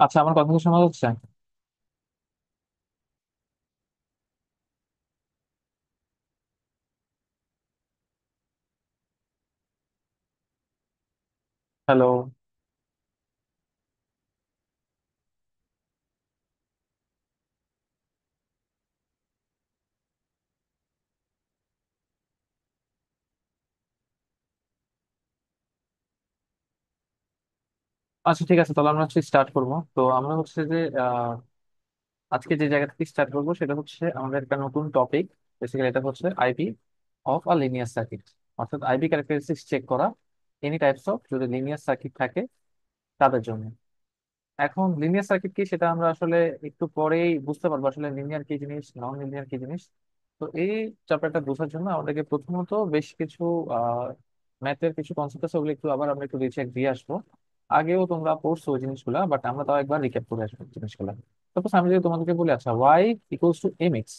আচ্ছা, আমার কথা কি শোনা যাচ্ছে? হ্যালো। আচ্ছা, ঠিক আছে, তাহলে আমরা হচ্ছে স্টার্ট করবো। তো আমরা হচ্ছে যে আজকে যে জায়গা থেকে স্টার্ট করবো সেটা হচ্ছে আমাদের একটা নতুন টপিক। বেসিক্যালি এটা হচ্ছে IP of a linear circuit, অর্থাৎ আইপি ক্যারেক্টারিস্টিক্স চেক করা এনি টাইপস অফ যদি লিনিয়ার সার্কিট থাকে তাদের জন্য। এখন লিনিয়ার সার্কিট কি সেটা আমরা আসলে একটু পরেই বুঝতে পারবো, আসলে লিনিয়ার কি জিনিস, নন লিনিয়ার কি জিনিস। তো এই চ্যাপ্টারটা বোঝার জন্য আমাদেরকে প্রথমত বেশ কিছু ম্যাথের কিছু কনসেপ্ট আছে, ওগুলো একটু আবার আমরা একটু রিচেক দিয়ে আসবো। আগেও তোমরা পড়ছো ওই জিনিসগুলা, বাট আমরা তাও একবার রিক্যাপ করে আসবো জিনিসগুলা। সাপোজ আমি যদি তোমাদেরকে বলি, আচ্ছা Y equals to M X,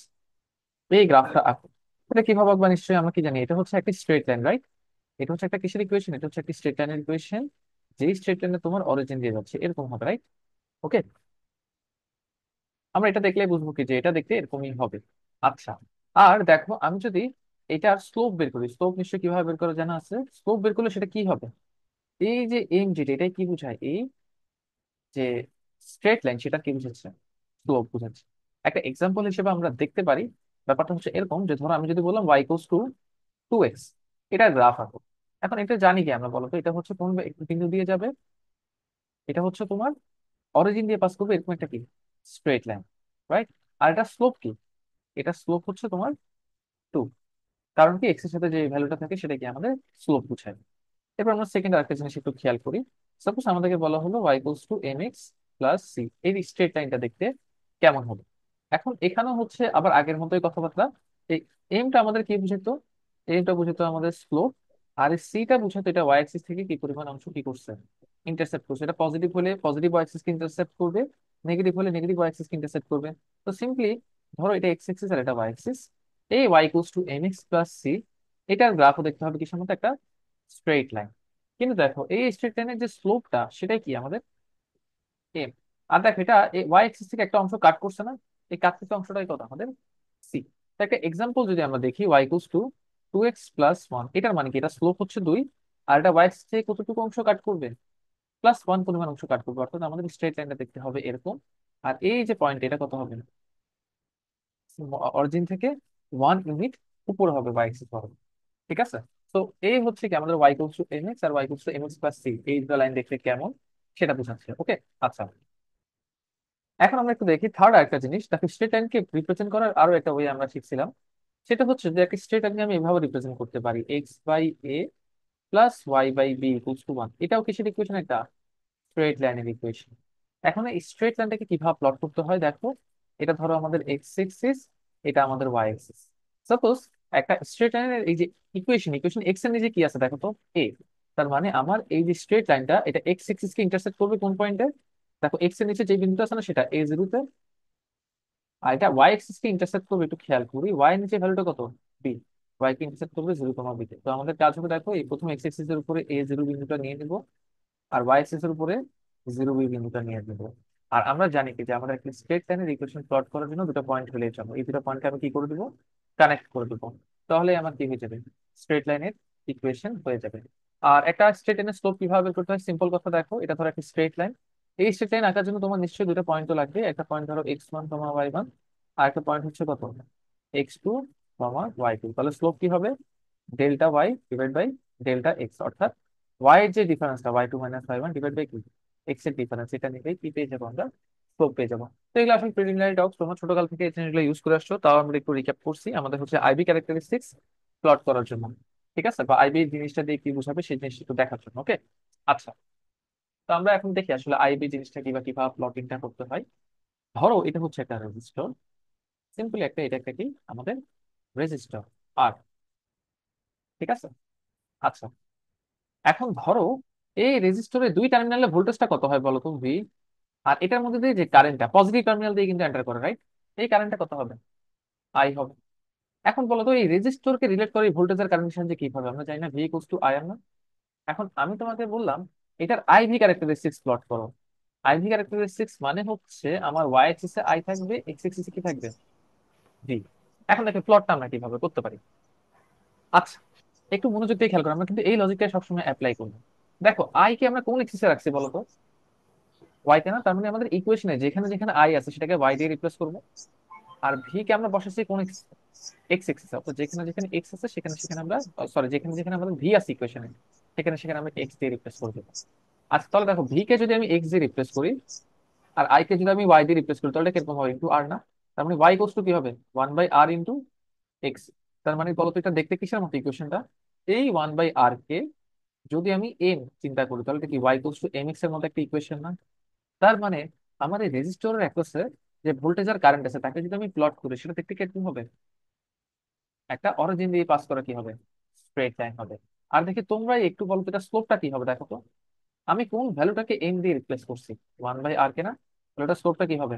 এই গ্রাফটা আঁকো। এটা কিভাবে আঁকবা? নিশ্চয়ই আমরা কি জানি, এটা হচ্ছে একটা স্ট্রেট লাইন, রাইট? এটা হচ্ছে একটা কিসের ইকুয়েশন? এটা হচ্ছে একটা স্ট্রেট লাইনের ইকুয়েশন। যেই স্ট্রেট লাইনে তোমার অরিজিন দিয়ে যাচ্ছে এরকম হবে, রাইট? ওকে, আমরা এটা দেখলে বুঝবো কি যে এটা দেখতে এরকমই হবে। আচ্ছা, আর দেখো আমি যদি এটার স্লোপ বের করি, স্লোপ নিশ্চয়ই কিভাবে বের করা জানা আছে। স্লোপ বের করলে সেটা কি হবে? এই যে এম যেটা, এটাই কি বোঝায়? এই যে স্ট্রেট লাইন সেটা কি বুঝাচ্ছে? স্লোপ বুঝাচ্ছে। একটা এক্সাম্পল হিসেবে আমরা দেখতে পারি, ব্যাপারটা হচ্ছে এরকম যে ধরো আমি যদি বললাম ওয়াই ইকুয়ালস টু 2x, এটার গ্রাফ আঁকো। এখন এটা জানি কি আমরা, বলো তো? এটা হচ্ছে কোন বিন্দু দিয়ে যাবে? এটা হচ্ছে তোমার অরিজিন দিয়ে পাস করবে, এরকম একটা কি স্ট্রেট লাইন, রাইট? আর এটা স্লোপ কি? এটা স্লোপ হচ্ছে তোমার 2। কারণ কি, এক্স এর সাথে যে ভ্যালুটা থাকে সেটা কি আমাদের স্লোপ বোঝায়। এবার আমরা সেকেন্ড আরেকটা জিনিস একটু খেয়াল করি। সাপোজ আমাদেরকে বলা হলো Y equals to M X plus C, এই স্ট্রেট লাইনটা দেখতে কেমন হবে? এখন এখানেও হচ্ছে আবার আগের মতোই কথাবার্তা। এই এমটা আমাদের কি বুঝাইতো? এমটা বুঝাইতো আমাদের স্লোপ। আর এই সিটা বুঝাইতো এটা ওয়াই অ্যাক্সিস থেকে কি পরিমাণ অংশ কি করছে, ইন্টারসেপ্ট করছে। এটা পজিটিভ হলে পজিটিভ ওয়াই অ্যাক্সিস কে ইন্টারসেপ্ট করবে, নেগেটিভ হলে নেগেটিভ ওয়াই অ্যাক্সিস কে ইন্টারসেপ্ট করবে। তো সিম্পলি ধরো এটা এক্স অ্যাক্সিস আর এটা ওয়াই অ্যাক্সিস, এই Y equals to M X plus C, এটার গ্রাফও দেখতে হবে কিসের মতো? একটা স্ট্রেট লাইন। কিন্তু দেখো এই স্ট্রেট লাইনের যে স্লোপটা সেটাই কি আমাদের এম। আর দেখো এটা ওয়াই অ্যাক্সিস থেকে একটা অংশ কাট করছে না? এই কাটকৃত অংশটাই কত আমাদের? সি। একটা এক্সাম্পল যদি আমরা দেখি, Y equals two 2x plus 1, এটার মানে কি? এটা স্লোপ হচ্ছে 2, আর এটা ওয়াই অ্যাক্সিস থেকে কতটুকু অংশ কাট করবে? প্লাস 1 পরিমাণ অংশ কাট করবে। অর্থাৎ আমাদের স্ট্রেট লাইনটা দেখতে হবে এরকম। আর এই যে পয়েন্ট, এটা কত হবে? অরিজিন থেকে 1 ইউনিট উপরে হবে ওয়াই অ্যাক্সিস হবে। ঠিক আছে? তো এই হচ্ছে কি আমাদের Y equals to M X আর Y equals to M X plus C, এই দুটো লাইন দেখতে কেমন সেটা বোঝাচ্ছে। ওকে, আচ্ছা। এখন আমরা একটু দেখি থার্ড একটা জিনিস, তাকে স্ট্রেট লাইনকে রিপ্রেজেন্ট করার আরো একটা ওয়ে আমরা শিখছিলাম। সেটা হচ্ছে যে একটা স্ট্রেট লাইনকে আমি এভাবে রিপ্রেজেন্ট করতে পারি, X by A plus Y by B equals to 1। এটাও কিসের ইকুয়েশন? একটা স্ট্রেট লাইনের ইকুয়েশন। এখন এই স্ট্রেট লাইনটাকে কিভাবে প্লট করতে হয় দেখো। এটা ধরো আমাদের এক্স এক্সিস, এটা আমাদের ওয়াই এক্সিস। সাপোজ একটা স্ট্রেট লাইনের এই যে ইকুয়েশন, ইকুয়েশন এক্স এর নিচে কি আছে দেখো তো? এ। তার মানে আমার এই যে স্ট্রেট লাইনটা, এটা এক্স এক্সিস কে ইন্টারসেক্ট করবে কোন পয়েন্টে? দেখো এক্স এর নিচে যে বিন্দুটা আছে না, সেটা A0 তে। আর এটা ওয়াই এক্সিস কে ইন্টারসেক্ট করবে, একটু খেয়াল করি, ওয়াই এর নিচে ভ্যালুটা কত? বি। ওয়াই কে ইন্টারসেক্ট করবে 0, B তে। তো আমাদের কাজ হবে দেখো, এই প্রথম এক্স এক্সিস এর উপরে A0 বিন্দুটা নিয়ে নিব, আর ওয়াই এক্সিস এর উপরে 0, B বিন্দুটা নিয়ে নিব। আর আমরা জানি কি যে আমাদের একটা স্ট্রেট লাইনের ইকুয়েশন প্লট করার জন্য দুটো পয়েন্ট হলে যাবো, এই দুটো পয়েন্টকে আমি কি করে দিব? কানেক্ট করে দেবো। তাহলে আমার কি হয়ে যাবে? স্ট্রেট লাইনের ইকুয়েশন হয়ে যাবে। আর একটা স্ট্রেট লাইনের স্লোপ কিভাবে বের করতে হয়, সিম্পল কথা দেখো। এটা ধরো একটা স্ট্রেট লাইন। এই স্ট্রেট লাইন আঁকার জন্য তোমার নিশ্চয়ই দুটো পয়েন্ট তো লাগবে। একটা পয়েন্ট ধরো x1, y1, আর একটা পয়েন্ট হচ্ছে কত? x2, y2। তাহলে স্লোপ কি হবে? Delta Y divide by delta X. অর্থাৎ ওয়াই এর যে ডিফারেন্সটা, Y two minus Y one divide by কি, এক্স এর ডিফারেন্স, এটা নিলেই কি পেয়ে যাবো আমরা? স্লোপ পেয়ে যাবো। তো এগুলো আসলে প্রিলিমিনারি টক্স, তোমরা ছোটকাল থেকে এই জিনিসগুলো ইউজ করে আসছো, তাও আমরা একটু রিক্যাপ করছি। আমাদের হচ্ছে আইবি ক্যারেক্টারিস্টিক্স প্লট করার জন্য, ঠিক আছে? বা আইবি জিনিসটা দিয়ে কি বোঝাবে সেই জিনিসটা একটু দেখার জন্য। ওকে, আচ্ছা। তো আমরা এখন দেখি আসলে আইবি জিনিসটা কি বা কিভাবে প্লটিংটা করতে হয়। ধরো এটা হচ্ছে একটা রেজিস্টর, সিম্পলি একটা, এটা একটা কি আমাদের রেজিস্টর আর, ঠিক আছে? আচ্ছা, এখন ধরো এই রেজিস্টরের দুই টার্মিনালে ভোল্টেজটা কত হয় বলো তো? ভি। আর এটার মধ্যে দিয়ে যে কারেন্টটা পজিটিভ টার্মিনাল দিয়ে কিন্তু এন্টার করে, রাইট? এই কারেন্টটা কত হবে? আই হবে। এখন বলো তো এই রেজিস্টরকে রিলেট করে ভোল্টেজের কারেন্টের যে কি হবে? আমরা জানি না ভি ইকুয়ালস টু আই আর না? এখন আমি তোমাকে বললাম এটার আই ভি ক্যারেক্টারিস্টিক্স প্লট করো। আইভি ক্যারেক্টারিস্টিক্স মানে হচ্ছে আমার ওয়াই অ্যাক্সিসে আই থাকবে, এক্স অ্যাক্সিসে কি থাকবে, ভি। এখন দেখো প্লটটা আমরা কিভাবে করতে পারি। আচ্ছা, একটু মনোযোগ দিয়ে খেয়াল করো, আমরা কিন্তু এই লজিকটা সবসময় অ্যাপ্লাই করবো। দেখো আই কে আমরা কোন এক্সিসে রাখছি বলো তো, ওয়াই তে না? তার মানে আমাদের ইকুয়েশনে যেখানে যেখানে আই আছে সেটাকে ওয়াই দিয়ে রিপ্লেস করবো। আর ভি কে আমরা বসাচ্ছি কোন এক্স, এক্স এক্সিসে, অর্থাৎ যেখানে যেখানে এক্স আছে সেখানে সেখানে আমরা, সরি, যেখানে যেখানে আমাদের ভি আছে ইকুয়েশনে সেখানে সেখানে আমরা এক্স দিয়ে রিপ্লেস করে দেবো। আচ্ছা তাহলে দেখো ভি কে যদি আমি এক্স দিয়ে রিপ্লেস করি আর আই কে যদি আমি ওয়াই দিয়ে রিপ্লেস করি তাহলে এটা কিরকম হবে, ইন্টু আর না? তার মানে ওয়াই ইকুয়ালস টু কি হবে, 1/r ইন্টু এক্স। তার মানে বলতো এটা দেখতে কিসের মতো ইকুয়েশনটা, এই 1/r কে যদি আমি এম চিন্তা করি তাহলে এটা কি Y equals to M X এর মতো একটা ইকুয়েশন না? তার মানে আমার এই রেজিস্টরের অ্যাক্রসে যে ভোল্টেজ আর কারেন্ট আছে তাকে যদি আমি প্লট করি সেটা দেখতে কিরকম হবে, একটা অরিজিন দিয়ে পাস করা কি হবে, স্ট্রেট লাইন হবে। আর দেখি তোমরা একটু বলো তো এটা স্লোপটা কি হবে, দেখো তো আমি কোন ভ্যালুটাকে এম দিয়ে রিপ্লেস করছি, 1/r কে না? তাহলে এটা স্লোপটা কি হবে,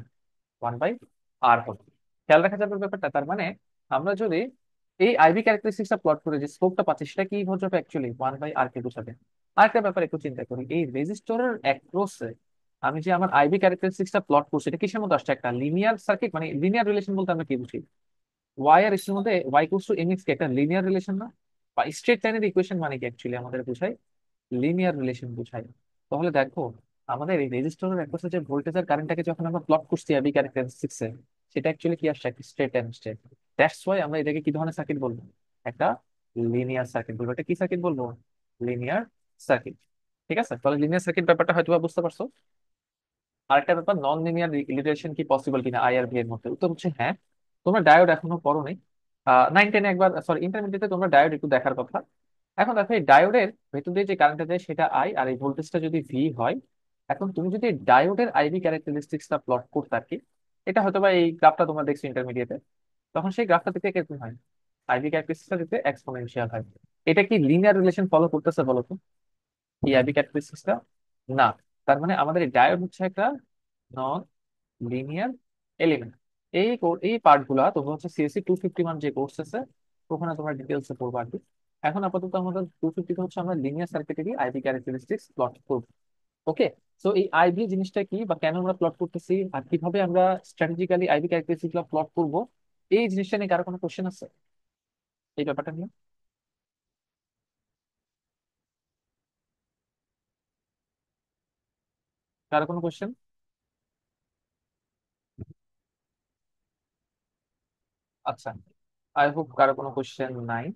1/r হবে। খেয়াল রাখা যাবে ব্যাপারটা। তার মানে আমরা যদি এই আইভি ক্যারেক্টারিস্টিক্সটা প্লট করে যে স্লোপটা পাচ্ছি সেটা কি বোঝাবে, অ্যাকচুয়ালি 1/r কে বোঝাবে। আরেকটা ব্যাপার একটু চিন্তা করি, এই রেজিস্টরের অ্যাক্রসে আমি যে আমার আইভি ক্যারেক্টারিস্টিক্সটা প্লট করছি এটা কিসের মতো আসছে, একটা লিনিয়ার সার্কিট, মানে লিনিয়ার রিলেশন বলতে আমরা কি বুঝি, ওয়াই আর এক্স এর মধ্যে Y equals to M X কে একটা লিনিয়ার রিলেশন না? বা স্ট্রেট লাইনের ইকুয়েশন মানে কি অ্যাকচুয়ালি আমাদের বোঝায় লিনিয়ার রিলেশন বোঝায়। তাহলে দেখো আমাদের এই রেজিস্টরের অ্যাক্রসে যে ভোল্টেজ আর কারেন্টটাকে যখন আমরা প্লট করছি আইভি ক্যারেক্টারিস্টিক্স এ, সেটা অ্যাকচুয়ালি কি আসছে, একটা স্ট্রেট লাইন আসছে। দ্যাটস ওয়াই আমরা এটাকে কি ধরনের সার্কিট বলবো, একটা লিনিয়ার সার্কিট বলবো। এটা কি সার্কিট বলবো, লিনিয়ার সার্কিট। ঠিক আছে, তাহলে লিনিয়ার সার্কিট ব্যাপারটা হয়তো বা বুঝতে পারছো। আরেকটা ব্যাপার, নন লিনিয়ার রিলেশন কি পসিবল কিনা আই আর ভি এর মধ্যে, উত্তর হচ্ছে হ্যাঁ। তোমরা ডায়োড এখনো পড়ো নাই, 9 10 একবার, সরি ইন্টারমিডিয়েটে তোমরা ডায়োড একটু দেখার কথা। এখন দেখো এই ডায়োডের ভেতর দিয়ে যে কারেন্টটা যায় সেটা আই, আর এই ভোল্টেজটা যদি ভি হয়। এখন তুমি যদি ডায়োডের আইভি ক্যারেক্টারিস্টিক্সটা প্লট করতে থাকি, এটা হয়তো বা এই গ্রাফটা তোমরা দেখছো ইন্টারমিডিয়েটে, তখন সেই গ্রাফটা দেখতে কিরকম হয়, আইভি ক্যারেক্টারিস্টিক্সটা দেখতে এক্সপোনেনশিয়াল হয়। এটা কি লিনিয়ার রিলেশন ফলো করতেছে বলো তো, এই আইভি ক্যারেক্টারিস্টিক্সটা? না। তার মানে আমাদের এই ডায়োড হচ্ছে একটা নন লিনিয়ার এলিমেন্ট। এই পার্ট গুলা তোমরা হচ্ছে সিএসসি 251 যে কোর্স আছে ওখানে তোমরা ডিটেলস এ পড়বা আর কি। এখন আপাতত আমাদের 250 হচ্ছে আমরা লিনিয়ার সার্কিটেরই আইভি ক্যারেক্টারিস্টিক্স প্লট করব। ওকে। সো এই আইভি জিনিসটা কি বা কেন আমরা প্লট করতেছি আর কিভাবে আমরা স্ট্র্যাটেজিক্যালি আইভি ক্যারেক্টারিস্টিক্স প্লট করব, এই জিনিসটা নিয়ে কারো কোনো কোশ্চেন আছে এই ব্যাপারটা নিয়ে? কারো কোনো কোশ্চেন? আচ্ছা, আই হোপ কারো কোনো কোশ্চেন নাই।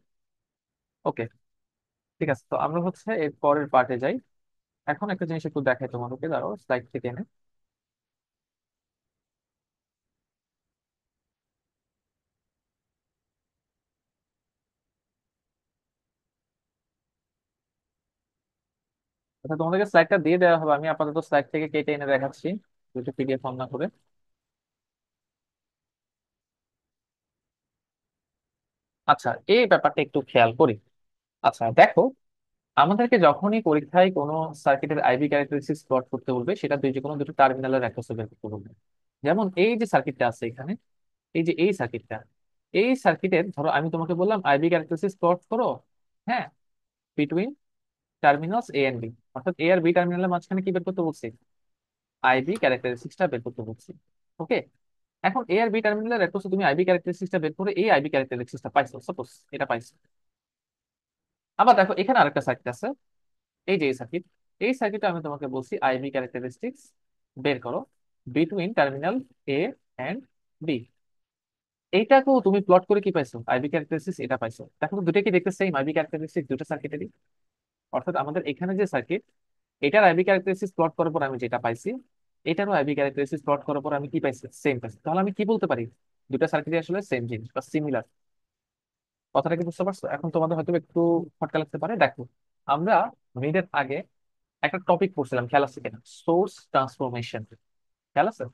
ওকে, ঠিক আছে, তো আমরা হচ্ছে এর পরের পার্টে যাই। এখন একটা জিনিস একটু দেখাই তোমাদেরকে, দাঁড়াও স্লাইড থেকে এনে। আচ্ছা, তোমাদেরকে স্লাইডটা দিয়ে দেওয়া হবে, আমি আপাতত স্লাইড থেকে কেটে এনে দেখাচ্ছি, দুটো পিডিএফ অন না করে। আচ্ছা, এই ব্যাপারটা একটু খেয়াল করি। আচ্ছা দেখো, আমাদেরকে যখনই পরীক্ষায় কোনো সার্কিটের আইভি ক্যারেক্টারিস্টিক্স প্লট করতে বলবে সেটা দুই যে কোনো দুটো টার্মিনালের অ্যাক্রসে বের করতে বলবে। যেমন এই যে সার্কিটটা আছে এখানে, এই যে এই সার্কিটটা, এই সার্কিটের ধরো আমি তোমাকে বললাম আইভি ক্যারেক্টারিস্টিক্স প্লট করো, হ্যাঁ, between terminals A and B, অর্থাৎ এ আর বি টার্মিনালের মাঝখানে কি বের করতে বলছি, আইভি ক্যারেক্টারিস্টিক্সটা বের করতে বলছি। ওকে। এখন এ আর বি টার্মিনালের একটা হচ্ছে তুমি আইবি ক্যারেক্টারিস্টিক্সটা বের করে এই আইবি ক্যারেক্টারিস্টিক্সটা পাইছো, সাপোজ এটা পাইছো। আবার দেখো এখানে আরেকটা সার্কিট আছে, এই যে এই সার্কিট, এই সার্কিটে আমি তোমাকে বলছি আইবি ক্যারেক্টারিস্টিক্স বের করো between terminal A and B. এইটাকেও তুমি প্লট করে কি পাইছো, আইবি ক্যারেক্টারিস্টিক্স এটা পাইছো। দেখো তো দুটো কি দেখতে সেম আইবি ক্যারেক্টারিস্টিক্স দুটো সার্কিটেরই, অর্থাৎ আমাদের এখানে যে সার্কিট এটার আইবি ক্যারেক্টারিস্টিক্স প্লট করার পর আমি যেটা পাইছি, এটারও আইবি ক্যারেক্টারিস্টিক্স প্লট করার পর আমি কি পাইছি, সেম পাইছি। তাহলে আমি কি বলতে পারি, দুটা সার্কিটই আসলে সেম জিনিস বা সিমিলার। কথাটা কি বুঝতে পারছো? এখন তোমাদের হয়তো একটু খটকা লাগতে পারে। দেখো আমরা মিডের আগে একটা টপিক পড়ছিলাম, খেয়াল আছে কিনা, সোর্স ট্রান্সফরমেশন। খেয়াল আছে?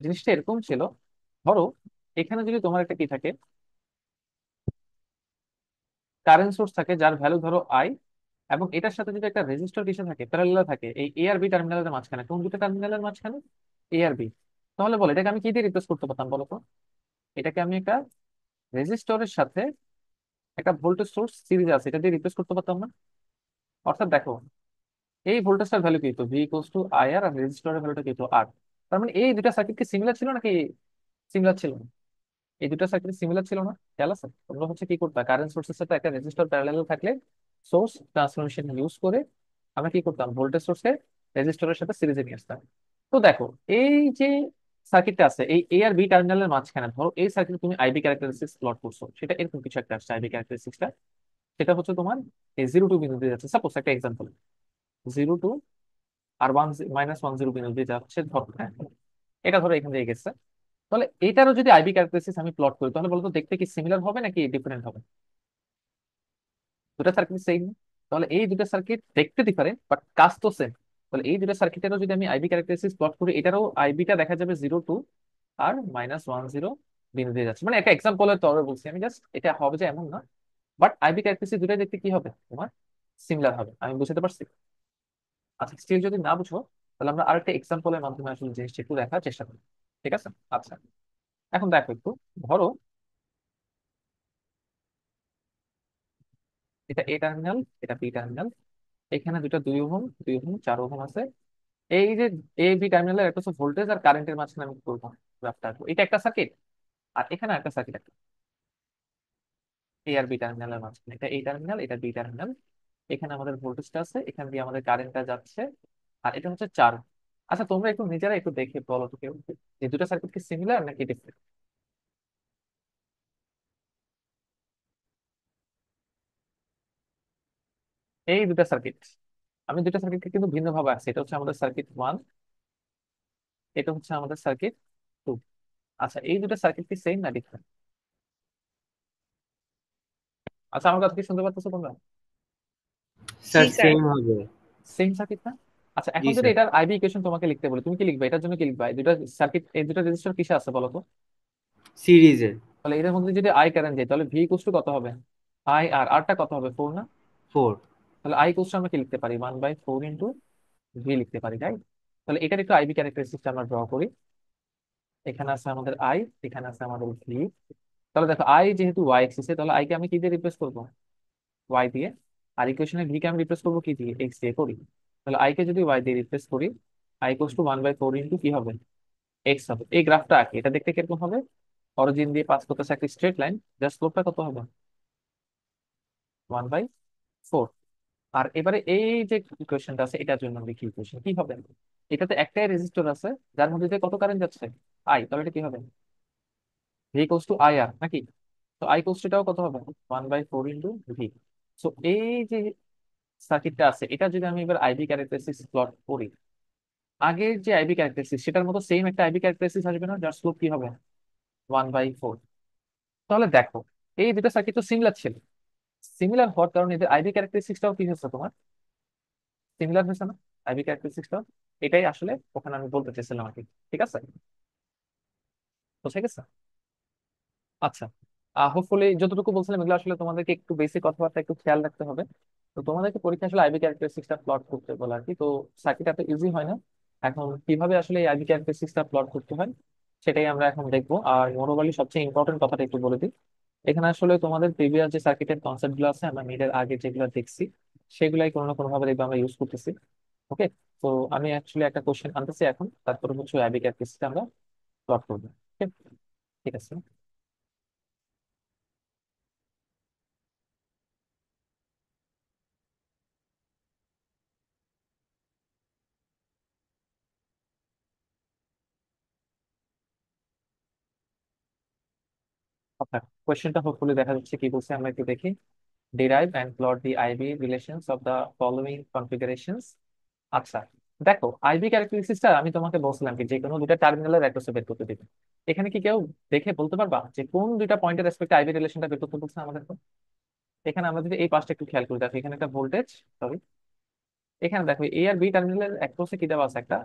জিনিসটা এরকম ছিল, ধরো এখানে যদি তোমার একটা কি থাকে, কারেন্ট সোর্স থাকে যার ভ্যালু ধরো আই, এবং এটার সাথে যদি একটা রেজিস্টর কিসে থাকে, প্যারালাল থাকে এই এ আর বি টার্মিনালের মাঝখানে, কোন দুটো টার্মিনালের মাঝখানে, এ আর বি। তাহলে বলো এটাকে আমি কি দিয়ে রিপ্লেস করতে পারতাম বলো তো, এটাকে আমি একটা রেজিস্টরের সাথে একটা ভোল্টেজ সোর্স সিরিজ আছে এটা দিয়ে রিপ্লেস করতে পারতাম না? অর্থাৎ দেখো এই ভোল্টেজটার ভ্যালু কি হতো? ভি ইকুয়ালস টু আই আর, আর রেজিস্টরের ভ্যালুটা কি হতো? আর। তার মানে এই দুটা সার্কিট কি সিমিলার ছিল নাকি সিমিলার ছিল না? এই দুটো সার্কিট সিমিলার ছিল না? খেয়াল আছে? তোমরা হচ্ছে কি করতে, কারেন্ট সোর্সের সাথে একটা রেজিস্টর প্যারালাল থাকলে সোর্স ট্রান্সফরমেশন ইউজ করে আমরা কি করতাম, ভোল্টেজ সোর্সকে রেজিস্টরের সাথে সিরিজে নিয়ে আসতাম। তো দেখো, এই যে সার্কিটটা আছে এই এ আর বি টার্মিনালের মাঝখানে, ধরো এই সার্কিটে তুমি আইবি ক্যারেক্টারিস্টিক্স প্লট করছো, সেটা এরকম কিছু একটা আসছে আইবি ক্যারেক্টারিস্টিক্সটা। সেটা হচ্ছে তোমার এই 0 2 বিন্দু দিয়ে যাচ্ছে, সাপোজ একটা এক্সাম্পল, 0 2 আর 1 -1 0 বিন্দু দিয়ে যাচ্ছে ধরো, হ্যাঁ, এটা ধরো এখান থেকে গেছে। তাহলে এটারও যদি আইবি ক্যারেক্টারিস্টিক্স আমি প্লট করি, তাহলে বলতো দেখতে কি সিমিলার হবে নাকি ডিফারেন্ট হবে? দুটা সার্কিট সেম। তাহলে এই দুটা সার্কিট দেখতে ডিফারেন্ট বাট কাজ তো সেম। তাহলে এই দুটা সার্কিটেরও যদি আমি আইবি ক্যারেক্টারিস্টিক্স প্লট করি, এটারও আইবিটা দেখা যাবে 0 2 আর -1 0 বিন্দু দিয়ে যাচ্ছে। মানে একটা এক্সাম্পলের তরে বলছি আমি, জাস্ট এটা হবে যে এমন না। বাট আইবি ক্যারেক্টারিস্টিক্স দুটাই দেখতে কি হবে তোমার, সিমিলার হবে। আমি বুঝতে পারছি? আচ্ছা, স্টিল যদি না বুঝো, তাহলে আমরা আরেকটা এক্সাম্পলের মাধ্যমে আসলে জিনিসটা একটু দেখার চেষ্টা করি। ঠিক আছে? আচ্ছা, এখন দেখো একটু, ধরো এটা এ টার্মিনাল, এটা বি টার্মিনাল, এখানে দুটা 2 ওহম 2 ওহম 4 ওহম আছে। এই যে এ বি টার্মিনালের একটা হচ্ছে ভোল্টেজ আর কারেন্টের মাঝখানে আমি কি করবো, গ্রাফটা আঁকবো। এটা একটা সার্কিট, আর এখানে একটা সার্কিট আছে এ আর বি টার্মিনালের মাঝখানে। এটা এই টার্মিনাল, এটা বি টার্মিনাল। এখানে আমাদের ভোল্টেজটা আছে, এখান দিয়ে আমাদের কারেন্টটা যাচ্ছে, আর এটা হচ্ছে 4। আচ্ছা, তোমরা একটু নিজেরা একটু দেখে বলো তো কেউ, যে দুটো সার্কিট কি সিমিলার নাকি ডিফারেন্ট? এই দুটা সার্কিট, আমি দুটা সার্কিটকে কিন্তু ভিন্ন ভাবে আছি। এটা হচ্ছে আমাদের সার্কিট 1, এটা হচ্ছে আমাদের সার্কিট 2। আচ্ছা, এই দুটা সার্কিট কি সেম না ডিফারেন্ট? আচ্ছা, আমার কথা কি শুনতে পাচ্ছ তোমরা? জি স্যার স্যার। সেম হবে। সেম সার্কিট না? আচ্ছা, জি এখন যদি স্যার। এটার আইবি ইকুয়েশন তোমাকে লিখতে বলে, তুমি কি লিখবে? এটার জন্য কি লিখবা? এই দুটা সার্কিট, এই দুটা রেজিস্টার কিসে আছে বলো তো? সিরিজে। তাহলে এদের মধ্যে যদি আই কারেন্ট যায়, তাহলে ভি ইকুয়াল টু কত হবে? আই আর আরটা কত হবে? 4 না? 4। তাহলে আই ইকুয়াল টু আমরা কি লিখতে পারি? 1/4 ইন্টু ভি লিখতে পারি, রাইট? তাহলে এটার একটু আইবি ক্যারেক্টারিস্টিক্স আমরা ড্র করি। এখানে আছে আমাদের আই, এখানে আছে আমাদের ভি। তাহলে দেখো, আই যেহেতু ওয়াই এক্সিসে, তাহলে আই কে আমি কি দিয়ে রিপ্লেস করবো? ওয়াই দিয়ে। আর ইকুয়েশনে ভি কে আমি রিপ্লেস করবো কি দিয়ে? এক্স দিয়ে করি। তাহলে আই কে যদি ওয়াই দিয়ে রিপ্লেস করি, আই ইকুয়াল টু 1/4 ইন্টু কি হবে? এক্স হবে। এই গ্রাফটা আঁকি, এটা দেখতে কিরকম হবে? অরিজিন দিয়ে পাস করতেছে একটা স্ট্রেট লাইন, জাস্ট স্লোপটা কত হবে? 1/4। আর এবারে এই যে ইকুয়েশনটা আছে, এটার জন্য লিখি ইকুয়েশন কি হবে? এটাতে একটাই রেজিস্টর আছে, যার মধ্যে দিয়ে কত কারেন্ট যাচ্ছে? আই। তাহলে এটা কি হবে? ভি ইকুয়ালস টু আই আর নাকি? তো আই ইকুয়ালস টু এটাও কত হবে? 1/4 ইন্টু ভি। সো এই যে সার্কিটটা আছে, এটা যদি আমি এবার আইবি ক্যারেক্টারিস্টিক্স প্লট করি, আগের যে আইবি ক্যারেক্টারিস্টিক্স সেটার মতো সেম একটা আইবি ক্যারেক্টারিস্টিক্স আসবে না, যার স্লোপ কি হবে? 1/4। তাহলে দেখো, এই দুটো সার্কিট তো সিমিলার ছিল। সিমিলার হওয়ার কারণে এদের আইবি ক্যারেক্টারিস্টিক্সটাও কি হচ্ছে তোমার, সিমিলার হয়েছে না? আইবি ক্যারেক্টারিস্টিক্সটাও, এটাই আসলে ওখানে আমি বলতে চাইছিলাম আর কি। ঠিক আছে? বুঝে গেছে? আচ্ছা, হোপফুলি যতটুকু বলছিলাম এগুলো আসলে তোমাদেরকে একটু বেসিক কথাবার্তা একটু খেয়াল রাখতে হবে। তো তোমাদেরকে পরীক্ষা আসলে আইবি ক্যারেক্টারিস্টিক্সটা প্লট করতে বলে আর কি। তো সার্কিট এত ইজি হয় না। এখন কিভাবে আসলে এই আইবি ক্যারেক্টারিস্টিক্সটা প্লট করতে হয়, সেটাই আমরা এখন দেখবো। আর মোনোবলি সবচেয়ে ইম্পর্টেন্ট কথাটা একটু বলে দিই। এখানে আসলে তোমাদের প্রিভিয়াস যে সার্কিটের কনসেপ্ট গুলো আছে, আমরা মিডের আগে যেগুলো দেখছি, সেগুলাই কোনো না কোনো ভাবে দেখবো আমরা ইউজ করতেছি। ওকে। তো আমি অ্যাকচুয়ালি একটা কোশ্চেন আনতেছি এখন, তারপরে হচ্ছে আইবি ক্যারেক্টারিস্টিক্সটা আমরা প্লট করবো। Okay? ঠিক আছে। আচ্ছা, কোয়েশ্চেনটা হোপফুলি দেখা যাচ্ছে কি বলছে, আমরা একটু দেখি। Derive and plot the IB relations of the following configurations. আচ্ছা, দেখো আইবি ক্যারেক্টারিস্টিক্সটা আমি তোমাকে বলছিলাম কি, যে কোনো দুইটা টার্মিনালের অ্যাড্রেস বের করতে দিবে। এখানে কি কেউ দেখে বলতে পারবা যে কোন দুইটা পয়েন্টের রেসপেক্টে আইবি রিলেশনটা বের করতে বলছে আমাদের? এখানে আমরা যদি এই পাশটা একটু খেয়াল করি, দেখো এখানে একটা ভোল্টেজ, সরি, এখানে দেখো এ আর বি টার্মিনালের অ্যাক্রসে কি দেওয়া আছে? একটা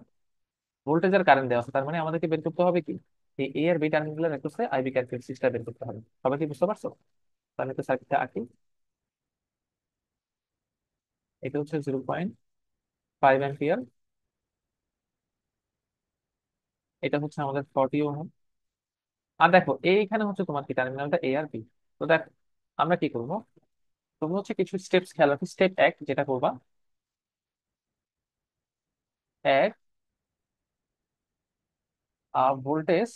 ভোল্টেজ আর কারেন্ট দেওয়া আছে। তার মানে আমাদেরকে বের করতে হবে কি, এই এ আর বি টার্মিনালের অ্যাক্রসে আইবি ক্যারেক্টারিস্টিক্সটা বের করতে হবে। সবাই কি বুঝতে পারছো? তাহলে তো সার্কিটটা আঁকি। এটা হচ্ছে 0.5 অ্যাম্পিয়ার, এটা হচ্ছে আমাদের 40 ওহম। আর দেখো এইখানে হচ্ছে তোমার কি টার্মিনালটা এ আর বি। তো দেখো, আমরা কি করবো, তুমি হচ্ছে কিছু স্টেপস খেয়াল রাখো। স্টেপ 1 যেটা করবা, এক voltage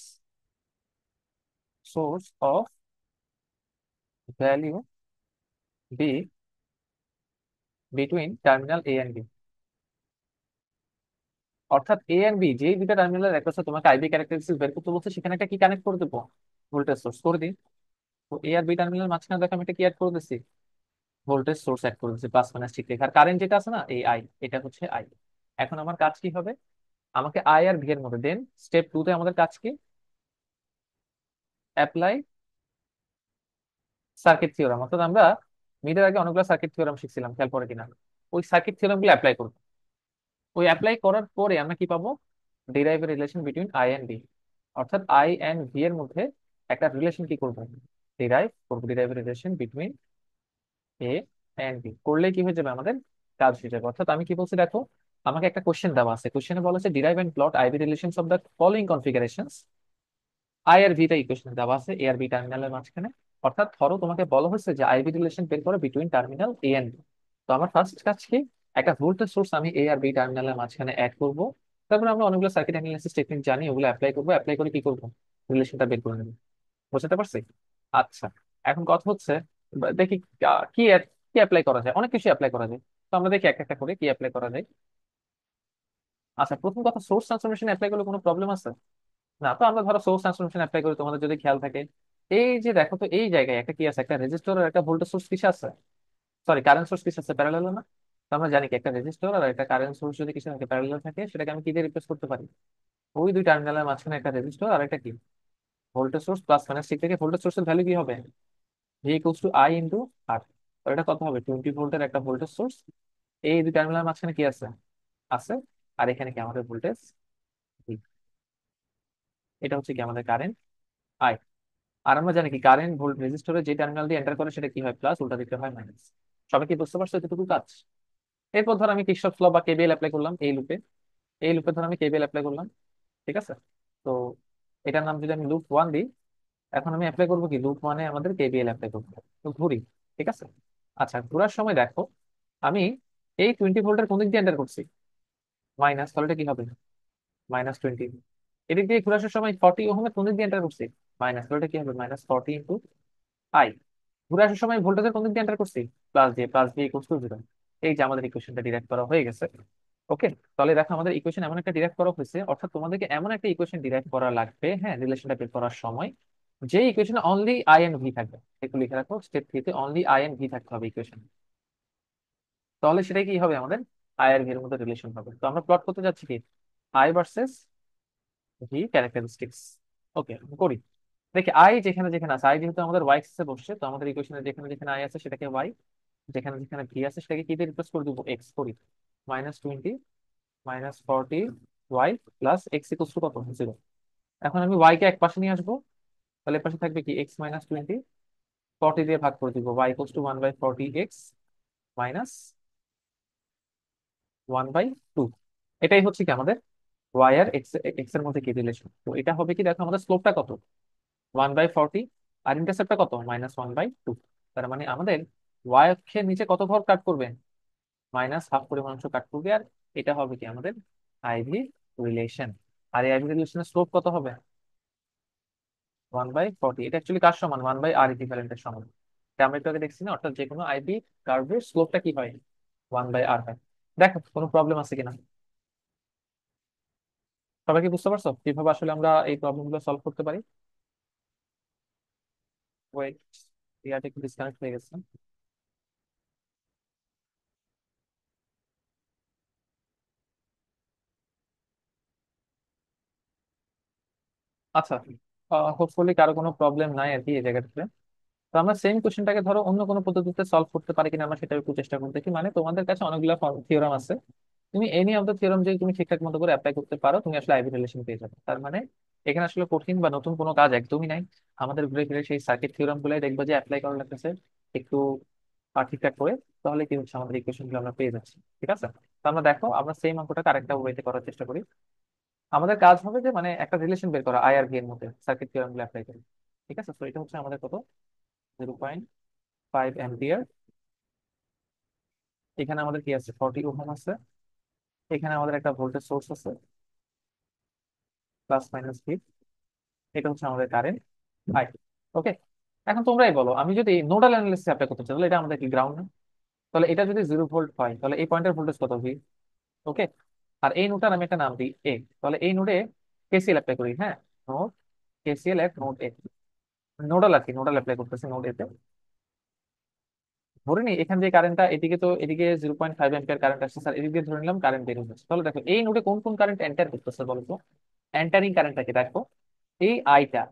source of value B between terminal A and B. অর্থাৎ এ এন্ড বি যেই দুইটা টার্মিনাল একটা হচ্ছে, তোমাকে আইবি ক্যারেক্টারিস্টিক্স বের করতে বলছে, সেখানে একটা কি কানেক্ট করে দেবো, ভোল্টেজ সোর্স করে দিই। তো এ আর বি টার্মিনাল মাঝখানে দেখো আমি এটা কি অ্যাড করে দিচ্ছি, ভোল্টেজ সোর্স অ্যাড করে দিচ্ছি প্লাস মাইনাস ঠিক রেখে। আর কারেন্ট যেটা আছে না এই আই, এটা হচ্ছে আই। এখন আমার কাজ কি হবে, আমাকে আই আর ভি এর মধ্যে দেন স্টেপ টু তে আমাদের কাজ কি, অ্যাপ্লাই সার্কিট থিওরাম। অর্থাৎ আমরা মিডের আগে অনেকগুলো সার্কিট থিওরাম শিখছিলাম, খেয়াল করে কিনা, ওই সার্কিট থিওরাম গুলো অ্যাপ্লাই করবো। ওই অ্যাপ্লাই করার পরে আমরা কি পাবো, derive relation between I and B. অর্থাৎ আই এন্ড ভি এর মধ্যে একটা রিলেশন কি করবো, ডিরাইভ করবো, derive relation between A and B. করলে কি হয়ে যাবে, আমাদের কাজ হয়ে যাবে। অর্থাৎ আমি কি বলছি দেখো, আমাকে একটা কোশ্চেন দেওয়া আছে, কোশ্চেনে বলা আছে derive and plot IV relations of the following configurations. I আর ভি টা ইকুয়েশন দেওয়া আছে এ আর বি টার্মিনালের মাঝখানে। অর্থাৎ ধরো তোমাকে বলা হয়েছে যে আইভি রিলেশন বের করো between terminal A and B. তো আমার ফার্স্ট কাজ কি, একটা ভোল্টেজ সোর্স আমি এ আর বি টার্মিনালের মাঝখানে অ্যাড করবো। তারপর আমরা অনেকগুলো সার্কিট অ্যানালিসিস টেকনিক জানি, ওগুলো অ্যাপ্লাই করবো, অ্যাপ্লাই করে কি করবো, রিলেশনটা বের করে নেবো। বুঝতে পারছি? আচ্ছা, এখন কথা হচ্ছে দেখি কি কি অ্যাপ্লাই করা যায়, অনেক কিছু অ্যাপ্লাই করা যায়। তো আমরা দেখি একটা একটা করে কি অ্যাপ্লাই করা যায়। আচ্ছা, প্রথম কথা, সোর্স ট্রান্সফরমেশন অ্যাপ্লাই করলে কোনো প্রবলেম আছে? না। তো আমরা ধরো সোর্স ট্রান্সফরমেশন অ্যাপ্লাই করি, তোমাদের যদি খেয়াল থাকে, এই যে দেখো তো এই জায়গায় একটা কি আছে, একটা রেজিস্টর আর একটা ভোল্টেজ সোর্স কিসে আছে, সরি কারেন্ট সোর্স কিসে আছে, প্যারালাল না? তো আমরা জানি কি একটা রেজিস্টর আর একটা কারেন্ট সোর্স যদি কিসে থাকে, প্যারালাল থাকে, সেটাকে আমি কি দিয়ে রিপ্লেস করতে পারি, ওই দুই টার্মিনালের মাঝখানে একটা রেজিস্টর আর একটা কি ভোল্টেজ সোর্স প্লাস মাইনাস ঠিক থেকে ভোল্টেজ সোর্সের ভ্যালু কি হবে, V equals to I into R. তো এটা কত হবে, 20 ভোল্টের একটা ভোল্টেজ সোর্স, এই দুই টার্মিনালের মাঝখানে কি আছে, আছে, আর এখানে কি আমাদের ভোল্টেজ V। এটা হচ্ছে কি আমাদের কারেন্ট আই। আর আমরা জানি কি কারেন্ট ভোল্ট রেজিস্টরে যে টার্মিনাল দিয়ে এন্টার করে সেটা কি হয়, প্লাস, উল্টা দিকে হয় মাইনাস। সবাই কি বুঝতে পারছো এতটুকু কাজ? এরপর ধর আমি কিরশফস ল বা কেবিএল অ্যাপ্লাই করলাম এই লুপে, এই লুপে ধর আমি কেবিএল অ্যাপ্লাই করলাম, ঠিক আছে? তো এটার নাম যদি আমি লুপ ওয়ান দিই, এখন আমি অ্যাপ্লাই করবো কি, লুপ ওয়ানে আমাদের কেবিএল অ্যাপ্লাই করবো। তো ঘুরি, ঠিক আছে? আচ্ছা, ঘোরার সময় দেখো আমি এই 20 ভোল্টের কোন দিক দিয়ে এন্টার করছি, মাইনাস, তাহলে এটা কি হবে, -20। এদিক দিয়ে ঘুরে আসার সময় 40 ওহমের কোন দিক দিয়ে এন্টার করছি, মাইনাস, তাহলে এটা কি হবে, -40 ইন্টু আই। ঘুরে আসার সময় ভোল্টেজের কোন দিক দিয়ে এন্টার করছি, প্লাস দিয়ে ইকুয়ালস টু 0। এই যে আমাদের ইকুয়েশনটা ডিরাইভ করা হয়ে গেছে। ওকে, তাহলে দেখো আমাদের ইকুয়েশন এমন একটা ডিরাইভ করা হয়েছে, অর্থাৎ তোমাদেরকে এমন একটা ইকুয়েশন ডিরাইভ করা লাগবে, হ্যাঁ, রিলেশনটা বের করার সময়, যে ইকুয়েশনে অনলি আই এন্ড ভি থাকবে। একটু লিখে রাখো, স্টেপ থ্রিতে অনলি আই এন্ড ভি থাকতে হবে ইকুয়েশন। তাহলে সেটাই কি হবে, আমাদের আই আর ভি এর মধ্যে রিলেশন হবে। তো আমরা প্লট করতে যাচ্ছি কি, আই ভার্সেস ভি ক্যারেক্টারিস্টিক্স। ওকে, করি। দেখি আই যেখানে যেখানে আছে, আই যেহেতু আমাদের ওয়াই এক্সিসে বসছে, তো আমাদের ইকুয়েশনে যেখানে যেখানে আই আছে সেটাকে ওয়াই, যেখানে যেখানে ভি আছে সেটাকে কি দিয়ে রিপ্লেস করে দেবো, এক্স করি। -20 -40 y plus x equals to কত, 0। এখন আমি ওয়াই কে এক পাশে নিয়ে আসবো, তাহলে এর পাশে থাকবে কি, x -20, 40 দিয়ে ভাগ করে দিব, y equals to 1/40 x minus 1/2। এটাই হচ্ছে কি আমাদের ওয়াই আর এক্স এক্স এর মধ্যে কি রিলেশন। তো এটা হবে কি, দেখো আমাদের স্লোপটা কত, 1/40, আর ইন্টারসেপ্টটা কত, -1/2। তার মানে আমাদের ওয়াই অক্ষের নিচে কত ঘর কাট করবে, -হাফ পরিমাণ অংশ কাট করবে। আর এটা হবে কি আমাদের আইভি রিলেশন। আর এই আইভি রিলেশনের স্লোপ কত হবে, 1/40। এটা অ্যাকচুয়ালি কার সমান, 1/r ইকুইভ্যালেন্টের সমান। এটা আমরা একটু আগে দেখছি না, অর্থাৎ যে কোনো আইভি কার্ভের স্লোপটা কি হয়, 1/r হয়। দেখো কোনো প্রবলেম আছে কিনা, সবাই কি বুঝতে পারছো কিভাবে আসলে আমরা এই প্রবলেম গুলো সলভ করতে পারি? ওয়েট, ইয়াটা একটু ডিসকানেক্ট হয়ে গেছে। আচ্ছা, হোপফুলি কারো কোনো প্রবলেম নাই আর কি এই জায়গাটাতে। তো আমরা সেম কোশ্চেনটাকে ধরো অন্য কোনো পদ্ধতিতে সলভ করতে পারি কিনা, আমরা সেটা একটু চেষ্টা করতে দেখি। মানে তোমাদের কাছে অনেকগুলো থিওরাম আছে, তুমি এনি অফ দ্য থিওরাম যদি তুমি ঠিকঠাক মতো করে অ্যাপ্লাই করতে পারো, তুমি আসলে আইভি রিলেশন পেয়ে যাবে। তার মানে এখানে আসলে কঠিন বা নতুন কোনো কাজ একদমই নাই। আমাদের ঘুরে ফিরে সেই সার্কিট থিওরাম গুলাই দেখবো যে অ্যাপ্লাই করা লাগতেছে একটু ঠিকঠাক করে, তাহলে কি হচ্ছে, আমাদের ইকুয়েশন গুলো আমরা পেয়ে যাচ্ছি। ঠিক আছে? তো আমরা দেখো, আমরা সেম অঙ্কটাকে আরেকটা ওয়েতে করার চেষ্টা করি। আমাদের কাজ হবে যে মানে একটা রিলেশন বের করা আই আর ভি এর মধ্যে সার্কিট থিওরাম গুলো অ্যাপ্লাই করি। ঠিক আছে? তো এটা হচ্ছে আমাদের কত, 0.5 অ্যাম্পিয়ার। এখানে আমাদের কি আছে, 40 ওহম আছে। এখানে আমাদের একটা ভোল্টেজ সোর্স আছে, প্লাস মাইনাস ভি। এটা হচ্ছে আমাদের কারেন্ট আই। ওকে, এখন তোমরাই বলো, আমি যদি নোডাল অ্যানালিসিস অ্যাপ্লাই করতে চাই তাহলে এটা আমাদের কি গ্রাউন্ড না? তাহলে এটা যদি 0 ভোল্ট হয় তাহলে এই পয়েন্টের ভোল্টেজ কত, ভি। ওকে, আর এই নোডটার আমি একটা নাম দিই এ। তাহলে এই নোডে কেসিএল অ্যাপ্লাই করি, হ্যাঁ, নোড কেসিএল এট নোড এ। নোডাল আর কি, নোডাল অ্যাপ্লাই করতেছে নোড এতে। ধরে নি এখান দিয়ে কারেন্টটা এদিকে, তো এদিকে 0.5 অ্যাম্পিয়ার কারেন্ট আসছে স্যার, এদিক দিয়ে ধরে নিলাম কারেন্ট বের হচ্ছে। তাহলে দেখো এই নোডে কোন কোন কারেন্ট এন্টার করতেছে বলো তো। এন্টারিং কারেন্টটাকে দেখো, এই আইটা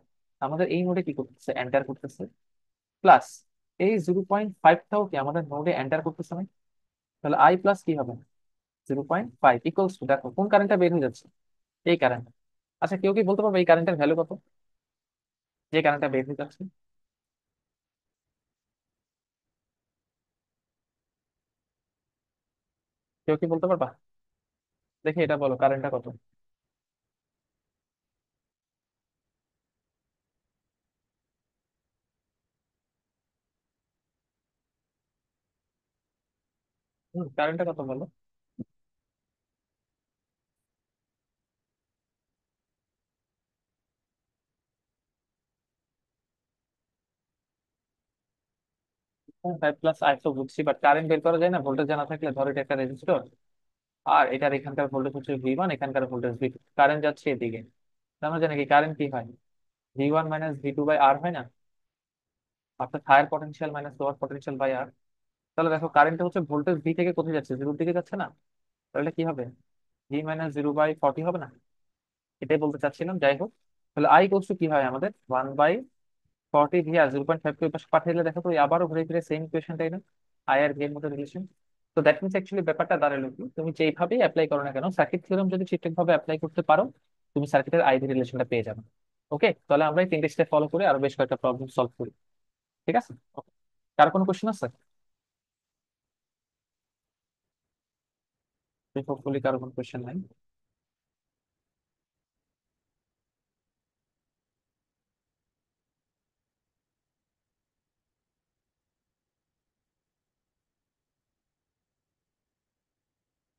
আমাদের এই নোডে কি করতেছে, এন্টার করতেছে। প্লাস এই 0.5টাও কি আমাদের নোডে এন্টার করতেছে না? তাহলে আই প্লাস কি হবে, 0.5 ইকুয়ালস টু, দেখো কোন কারেন্টটা বের হয়ে যাচ্ছে, এই কারেন্ট। আচ্ছা কেউ কি বলতে পারবে এই কারেন্টের ভ্যালু কত, যে কারেন্টটা বের হয়ে যাচ্ছে? কেউ কি বলতে পারবা? দেখি এটা বলো, কারেন্টটা কত? কারেন্টটা কত বলো? 5 প্লাস আই তো বুঝছি, বাট কারেন্ট বের করা যায় না ভোল্টেজ জানা থাকলে? ধরো এটা একটা রেজিস্টর, আর এটার এখানকার ভোল্টেজ হচ্ছে ভি 1, এখানকার ভোল্টেজ ভি 2, কারেন্ট যাচ্ছে এদিকে। আমরা জানি কি কারেন্ট কি হয়, V1 - V2/R হয় না, অর্থাৎ higher potential minus lower potential by R. তাহলে দেখো কারেন্ট হচ্ছে ভোল্টেজ ভি থেকে কোথায় যাচ্ছে, জিরোর দিকে যাচ্ছে না? তাহলে কি হবে, V - 0/40 হবে না? এটাই বলতে চাচ্ছিলাম, যাই হোক। তাহলে আই কোর্স কি হয় আমাদের, 1/40 ভি, আর 0.5 কে ওই পাশে পাঠিয়ে দিলে দেখো তো ওই আবারও ঘুরে ফিরে সেম ইকুয়েশনটাই না, আই আর ভি এর মধ্যে রিলেশন। তো দ্যাট মিনস অ্যাকচুয়ালি ব্যাপারটা দাঁড়ালো কি, তুমি যেইভাবেই অ্যাপ্লাই করো না কেন, সার্কিট থিওরেম যদি ঠিকঠাক ভাবে অ্যাপ্লাই করতে পারো, তুমি সার্কিটের আই ভি রিলেশনটা পেয়ে যাবে। ওকে, তাহলে আমরা এই 3টে স্টেপ ফলো করে আরো বেশ কয়েকটা প্রবলেম সলভ করি। ঠিক আছে? Okay. কার কোনো কোশ্চেন আছে? হোপফুলি কারো কোনো কোশ্চেন নাই।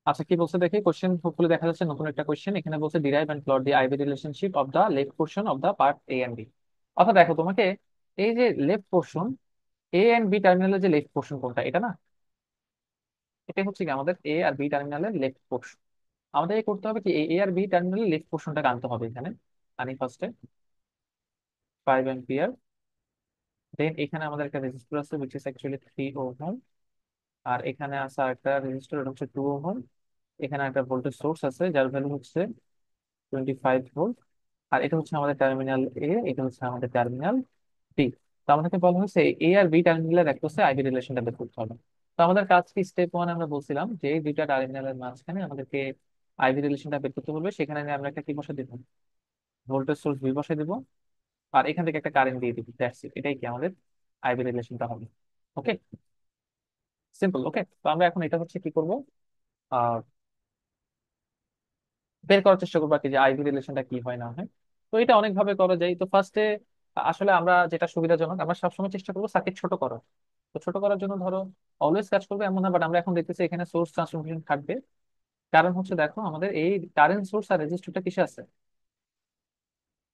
আচ্ছা কি বলছে দেখি কোশ্চেন, হোপফুলি দেখা যাচ্ছে নতুন একটা কোশ্চেন। এখানে বলছে derive and plot the IV relationship of the left portion of the part A and B. অর্থাৎ দেখো তোমাকে এই যে left portion, A and B টার্মিনালের যে লেফট পোর্শন কোনটা, এটা না, এটা হচ্ছে কি আমাদের এ আর বি টার্মিনালের লেফট পোর্শন। আমাদের এই করতে হবে কি, এ আর বি টার্মিনালের লেফট পোর্শনটাকে আনতে হবে এখানে। আনি ফার্স্টে 5 অ্যাম্পিয়ার। দেন এখানে আমাদের একটা রেজিস্টর আছে উইচ ইজ অ্যাকচুয়ালি 3 ওহম। আর এখানে আছে একটা রেজিস্টর, এটা হচ্ছে 2 ওহম। এখানে একটা ভোল্টেজ সোর্স আছে যার ভ্যালু হচ্ছে 25 ভোল্ট। আর এটা হচ্ছে আমাদের টার্মিনাল এ, এটা হচ্ছে আমাদের টার্মিনাল বি। তো আমাদেরকে বলা হয়েছে এ আর বি টার্মিনালের একটা হচ্ছে আইভি রিলেশনটা বের করতে হবে। তো আমাদের কাজ কি, স্টেপ 1 আমরা বলছিলাম যে এই দুইটা টার্মিনালের মাঝখানে আমাদেরকে আইভি রিলেশনটা বের করতে হবে। সেখানে আমরা একটা কি বসে দিব, ভোল্টেজ সোর্স ভি বসে দিব, আর এখান থেকে একটা কারেন্ট দিয়ে দিব, দ্যাটস ইট। এটাই কি আমাদের আইভি রিলেশনটা হবে। ওকে, সিম্পল। ওকে, তো আমরা এখন এটা হচ্ছে কি করব, বের করার চেষ্টা করবো আর কি, যে আইভি রিলেশনটা কি হয় না হয়। তো এটা অনেক ভাবে করা যায়। তো ফার্স্টে আসলে আমরা যেটা সুবিধাজনক, আমরা সবসময় চেষ্টা করবো সার্কিট ছোট করার। তো ছোট করার জন্য ধরো অলওয়েজ কাজ করবে এমন না, বাট আমরা এখন দেখতেছি এখানে সোর্স ট্রান্সফরমেশন থাকবে। কারণ হচ্ছে দেখো আমাদের এই কারেন্ট সোর্স আর রেজিস্টরটা কিসে আছে,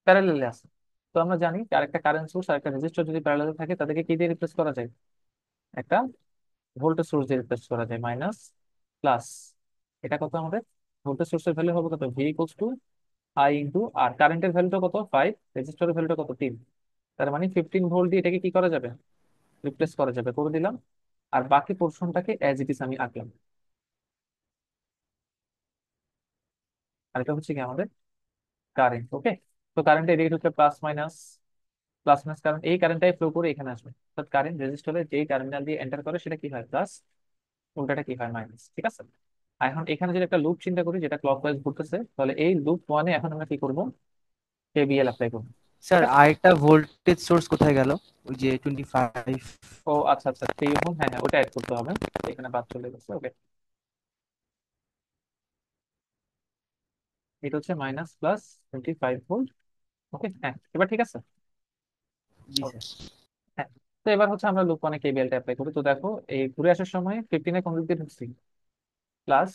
প্যারালালে আছে। তো আমরা জানি যে আরেকটা কারেন্ট সোর্স আর একটা রেজিস্টর যদি প্যারালালে থাকে তাদেরকে কি দিয়ে রিপ্লেস করা যায়, একটা ভোল্টেজ সোর্স দিয়ে রিপ্লেস করা যায়, মাইনাস প্লাস। এটা কত আমাদের, ভোল্টেজ সোর্সের ভ্যালু হবে কত, V equals to I into R, কারেন্টের ভ্যালুটা কত 5, রেজিস্টরের ভ্যালুটা কত 3। তার মানে 15 ভোল্ট দিয়ে এটাকে কি করা যাবে, রিপ্লেস করা যাবে, করে দিলাম। আর বাকি পোর্শনটাকে অ্যাজ ইট ইজ আমি আঁকলাম। আর এটা হচ্ছে কি আমাদের কারেন্ট। ওকে, তো কারেন্টের রেট হচ্ছে প্লাস মাইনাস, প্লাস মাইনাস, কারণ এই কারেন্টটাই ফ্লো করে এখানে আসবে। অর্থাৎ কারেন্ট রেজিস্টরে যেই টার্মিনাল দিয়ে এন্টার করে সেটা কি হয় প্লাস, উল্টাটা কি হয় মাইনাস। ঠিক আছে? আর এখন এখানে যদি একটা লুপ চিন্তা করি যেটা ক্লকওয়াইজ ঘুরতেছে, তাহলে এই লুপ 1-এ এখন আমরা কি করবো, কেবিএল অ্যাপ্লাই করবো। ঠিক স্যার আছে? আরেকটা ভোল্টেজ সোর্স কোথায় গেল? ওই যে 25। ও আচ্ছা আচ্ছা, 3 ওহম, হ্যাঁ হ্যাঁ ওটা অ্যাড করতে হবে। এখানে বাদ চলে গেছে। ওকে, এটা হচ্ছে মাইনাস প্লাস 25 ভোল্ট। ওকে, হ্যাঁ এবার ঠিক আছে। জি Okay, স্যার। হ্যাঁ। তো এবার হচ্ছে আমরা লুপ 1-এ কেবিএলটা অ্যাপ্লাই করি। তো দেখো এই ঘুরে আসার সময় 15-এ কোন দিক দিয়ে ঢুকছি, প্লাস,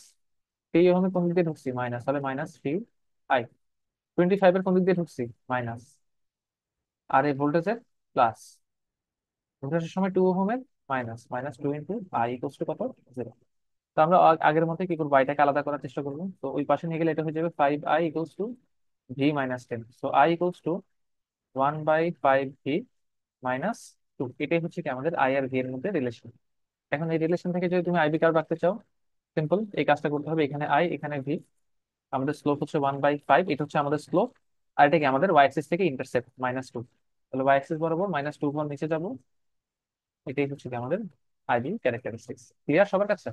এই ওহমের কোন দিক দিয়ে ঢুকছি মাইনাস, তাহলে মাইনাস থ্রি আই। 25 এর কোন দিক দিয়ে ঢুকছি মাইনাস, আর এই ভোল্টেজের প্লাস। ভোল্টেজের সময় 2 ওহমের minus, minus two into I equals to কত, 0। তো আমরা আগের মতো কি করবো, আইটাকে আলাদা করার চেষ্টা করবো। তো ওই পাশে নিয়ে গেলে এটা হয়ে যাবে 5i equals to v-10। So I equals to 1/5v minus two. এটাই হচ্ছে কি আমাদের আই আর ভি এর মধ্যে রিলেশন। এখন এই রিলেশন থেকে যদি তুমি আইবি কার্ভ রাখতে চাও, সিম্পল এই কাজটা করতে হবে। এখানে আই, এখানে ভি, আমাদের স্লোপ হচ্ছে 1/5, এটা হচ্ছে আমাদের স্লোপ। আর এটা কি আমাদের ওয়াই অ্যাক্সিস থেকে ইন্টারসেপ্ট -2। তাহলে ওয়াই অ্যাক্সিস বরাবর -2 পর নিচে যাব। এটাই হচ্ছে কি আমাদের আইবি ক্যারেক্টারিস্টিক্স। ক্লিয়ার সবার কাছে?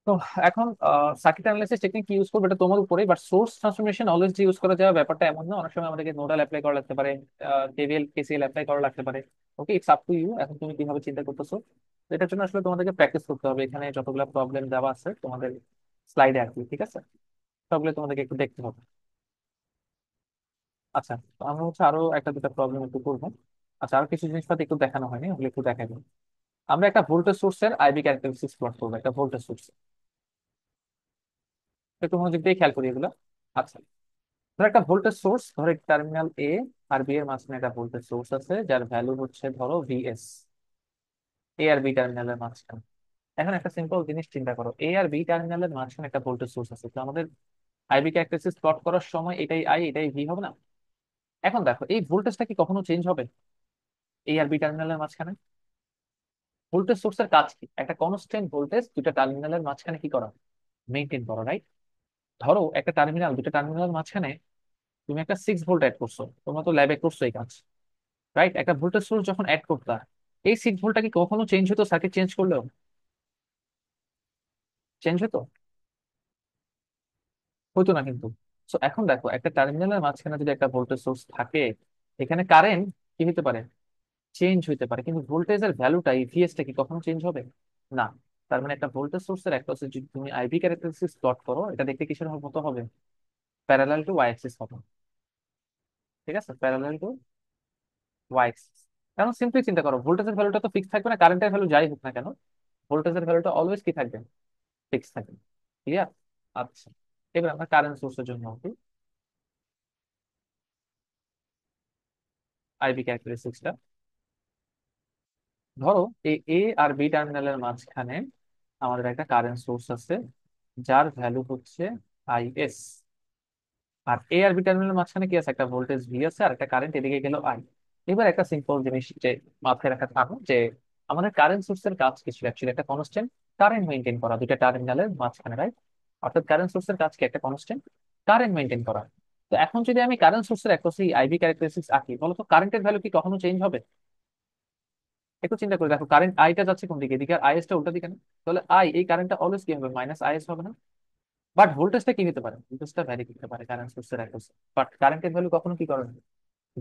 তো এখন সার্কিট অ্যানালাইসিস টেকনিক কি ইউজ করবে এটা তোমার উপরেই, বাট সোর্স ট্রান্সফরমেশন অলওয়েজ যে ইউজ করা যাবে ব্যাপারটা এমন না। অনেক সময় আমাদেরকে নোডাল অ্যাপ্লাই করা লাগতে পারে, কেভিএল কেসিএল অ্যাপ্লাই করা লাগতে পারে। ওকে, ইটস আপ টু ইউ, এখন তুমি কিভাবে চিন্তা করতেছো। তো এটার জন্য আসলে তোমাদেরকে প্র্যাকটিস করতে হবে। এখানে যতগুলো প্রবলেম দেওয়া আছে তোমাদের স্লাইডে আর কি, ঠিক আছে, সবগুলো তোমাদেরকে একটু দেখতে হবে। আচ্ছা, তো আমরা হচ্ছে আরো একটা দুটা প্রবলেম একটু করবো। আচ্ছা, আরো কিছু জিনিসপাতি একটু দেখানো হয়নি, ওগুলো একটু দেখাবো। আমরা একটা ভোল্টেজ সোর্সের আইবি ক্যারেক্টারিস্টিক্স প্লট করবো, একটা ভোল্টেজ সোর্স। একটু মনোযোগ দিয়ে খেয়াল করি এগুলো। আচ্ছা, ধর একটা ভোল্টেজ সোর্স, ধর টার্মিনাল এ আর বি এর মাঝখানে একটা ভোল্টেজ সোর্স আছে যার ভ্যালু হচ্ছে ধরো ভিএস, এ আর বি টার্মিনালের মাঝখানে। এখন একটা সিম্পল জিনিস চিন্তা করো, এ আর বি টার্মিনালের মাঝখানে একটা ভোল্টেজ সোর্স আছে, তো আমাদের আইবি ক্যারেক্টারিস্টিক্স প্লট করার সময় এটাই আই এটাই ভি হবে না? এখন দেখো এই ভোল্টেজটা কি কখনো চেঞ্জ হবে এ আর বি টার্মিনালের মাঝখানে? ভোল্টেজ সোর্সের কাজ কি, একটা কনস্ট্যান্ট ভোল্টেজ দুটা টার্মিনালের মাঝখানে কি করা, মেনটেন করা, রাইট? ধরো একটা টার্মিনাল, দুটা টার্মিনালের মাঝখানে তুমি একটা 6 ভোল্ট অ্যাড করছো, তোমরা তো ল্যাবে করছো এই কাজ, রাইট? একটা ভোল্টেজ সোর্স যখন অ্যাড করতা, এই 6 ভোল্টটা কি কখনো চেঞ্জ হতো সার্কিট চেঞ্জ করলেও? চেঞ্জ হতো? হতো না কিন্তু। সো এখন দেখো একটা টার্মিনালের মাঝখানে যদি একটা ভোল্টেজ সোর্স থাকে, এখানে কারেন্ট কি হতে পারে, চেঞ্জ হইতে পারে, কিন্তু ভোল্টেজের ভ্যালুটা এই ভিএস টা কি কখনো চেঞ্জ হবে না। তার মানে একটা ভোল্টেজ সোর্সের একটা যদি তুমি আইভি ক্যারেক্টারিস্টিক্স প্লট করো, এটা দেখতে কিসের মতো হবে, প্যারালাল টু ওয়াই অ্যাক্সিস হবে। ঠিক আছে, প্যারালাল টু ওয়াই অ্যাক্সিস। এখন সিম্পলি চিন্তা করো, ভোল্টেজের ভ্যালুটা তো ফিক্স থাকবে না, কারেন্টের ভ্যালু যাই হোক না কেন, ভোল্টেজের ভ্যালুটা অলওয়েজ কি থাকবে, ফিক্স থাকবে। ক্লিয়ার? আচ্ছা, এবার আমরা কারেন্ট সোর্সের জন্য আইভি ক্যারেক্টারিস্টিক্সটা ধরো, এই এ আর বি টার্মিনালের মাঝখানে আমাদের একটা কারেন্ট সোর্স আছে যার ভ্যালু হচ্ছে আইএস। আর এ আর বি টার্মিনালের মাঝখানে কি আছে, একটা ভোল্টেজ ভি আছে আর একটা কারেন্ট এদিকে গেল আই। এবার একটা সিম্পল জিনিস যে মাথায় রাখা থাকো, যে আমাদের কারেন্ট সোর্সের কাজ কিছু অ্যাকচুয়ালি একটা কনস্ট্যান্ট কারেন্ট মেনটেন করা দুইটা টার্মিনালের মাঝখানে, রাইট? অর্থাৎ কারেন্ট সোর্সের কাজ কি একটা কনস্ট্যান্ট কারেন্ট মেনটেন করা। তো এখন যদি আমি কারেন্ট সোর্সের একটা আইভি ক্যারেক্টারিস্টিক্স আঁকি, বলো তো কারেন্টের ভ্যালু কি কখনো চেঞ্জ হবে? একটু চিন্তা করে দেখো, কারেন্ট আইটা যাচ্ছে কোন দিকে, এদিকে, আর আইএস টা উল্টা দিকে না? তাহলে আই এই কারেন্টটা অলওয়েজ কি হবে, মাইনাস আইএস হবে না? বাট ভোল্টেজটা কি হতে পারে, ভোল্টেজটা ভ্যারি করতে পারে কারেন্ট সোর্সের একটা, বাট কারেন্টের ভ্যালু কখনো কি করে না,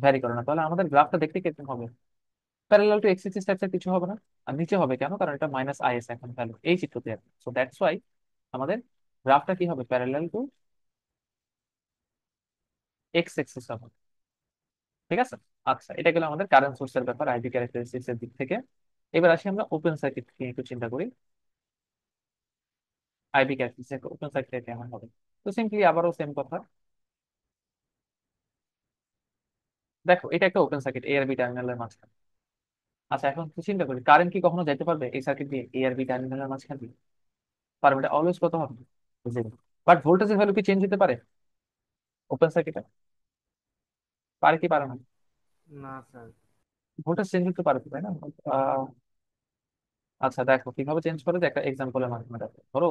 ভ্যারি করে না। তাহলে আমাদের গ্রাফটা দেখতে কিরকম হবে, প্যারালাল টু এক্স এক্সিস টাইপের কিছু হবে না? আর নিচে হবে কেন, কারণ এটা মাইনাস আইএস এখন ভ্যালু এই চিত্রতে আছে। সো দ্যাটস ওয়াই আমাদের গ্রাফটা কি হবে, প্যারালাল টু এক্স এক্সিস হবে। ঠিক আছে? আচ্ছা, এটা গেল আমাদের কারেন্ট সোর্সের ব্যাপার আইভি ক্যারেক্টারিস্টিক্স এর দিক থেকে। এবার আসি আমরা ওপেন সার্কিট নিয়ে একটু চিন্তা করি। আইভি ক্যারেক্টারিস্টিক্স ওপেন সার্কিট কেমন হবে? তো সিম্পলি আবারও সেম কথা, দেখো এটা একটা ওপেন সার্কিট এ আর বি টার্মিনালের মাঝখানে। আচ্ছা, এখন তুই চিন্তা করি, কারেন্ট কি কখনো যাইতে পারবে এই সার্কিট দিয়ে এ আর বি টার্মিনালের মাঝখান দিয়ে? পারবে, এটা অলওয়েজ কত হবে, 0। বাট ভোল্টেজের ভ্যালু কি চেঞ্জ হতে পারে ওপেন সার্কিটে? পারে কি পারে না? না স্যার। ভোল্টেজ চেঞ্জ হতে পারে তো, তাই না? আহ, আচ্ছা দেখো কিভাবে চেঞ্জ করে, যে একটা এক্সাম্পলের মাধ্যমে দেখো। ধরো,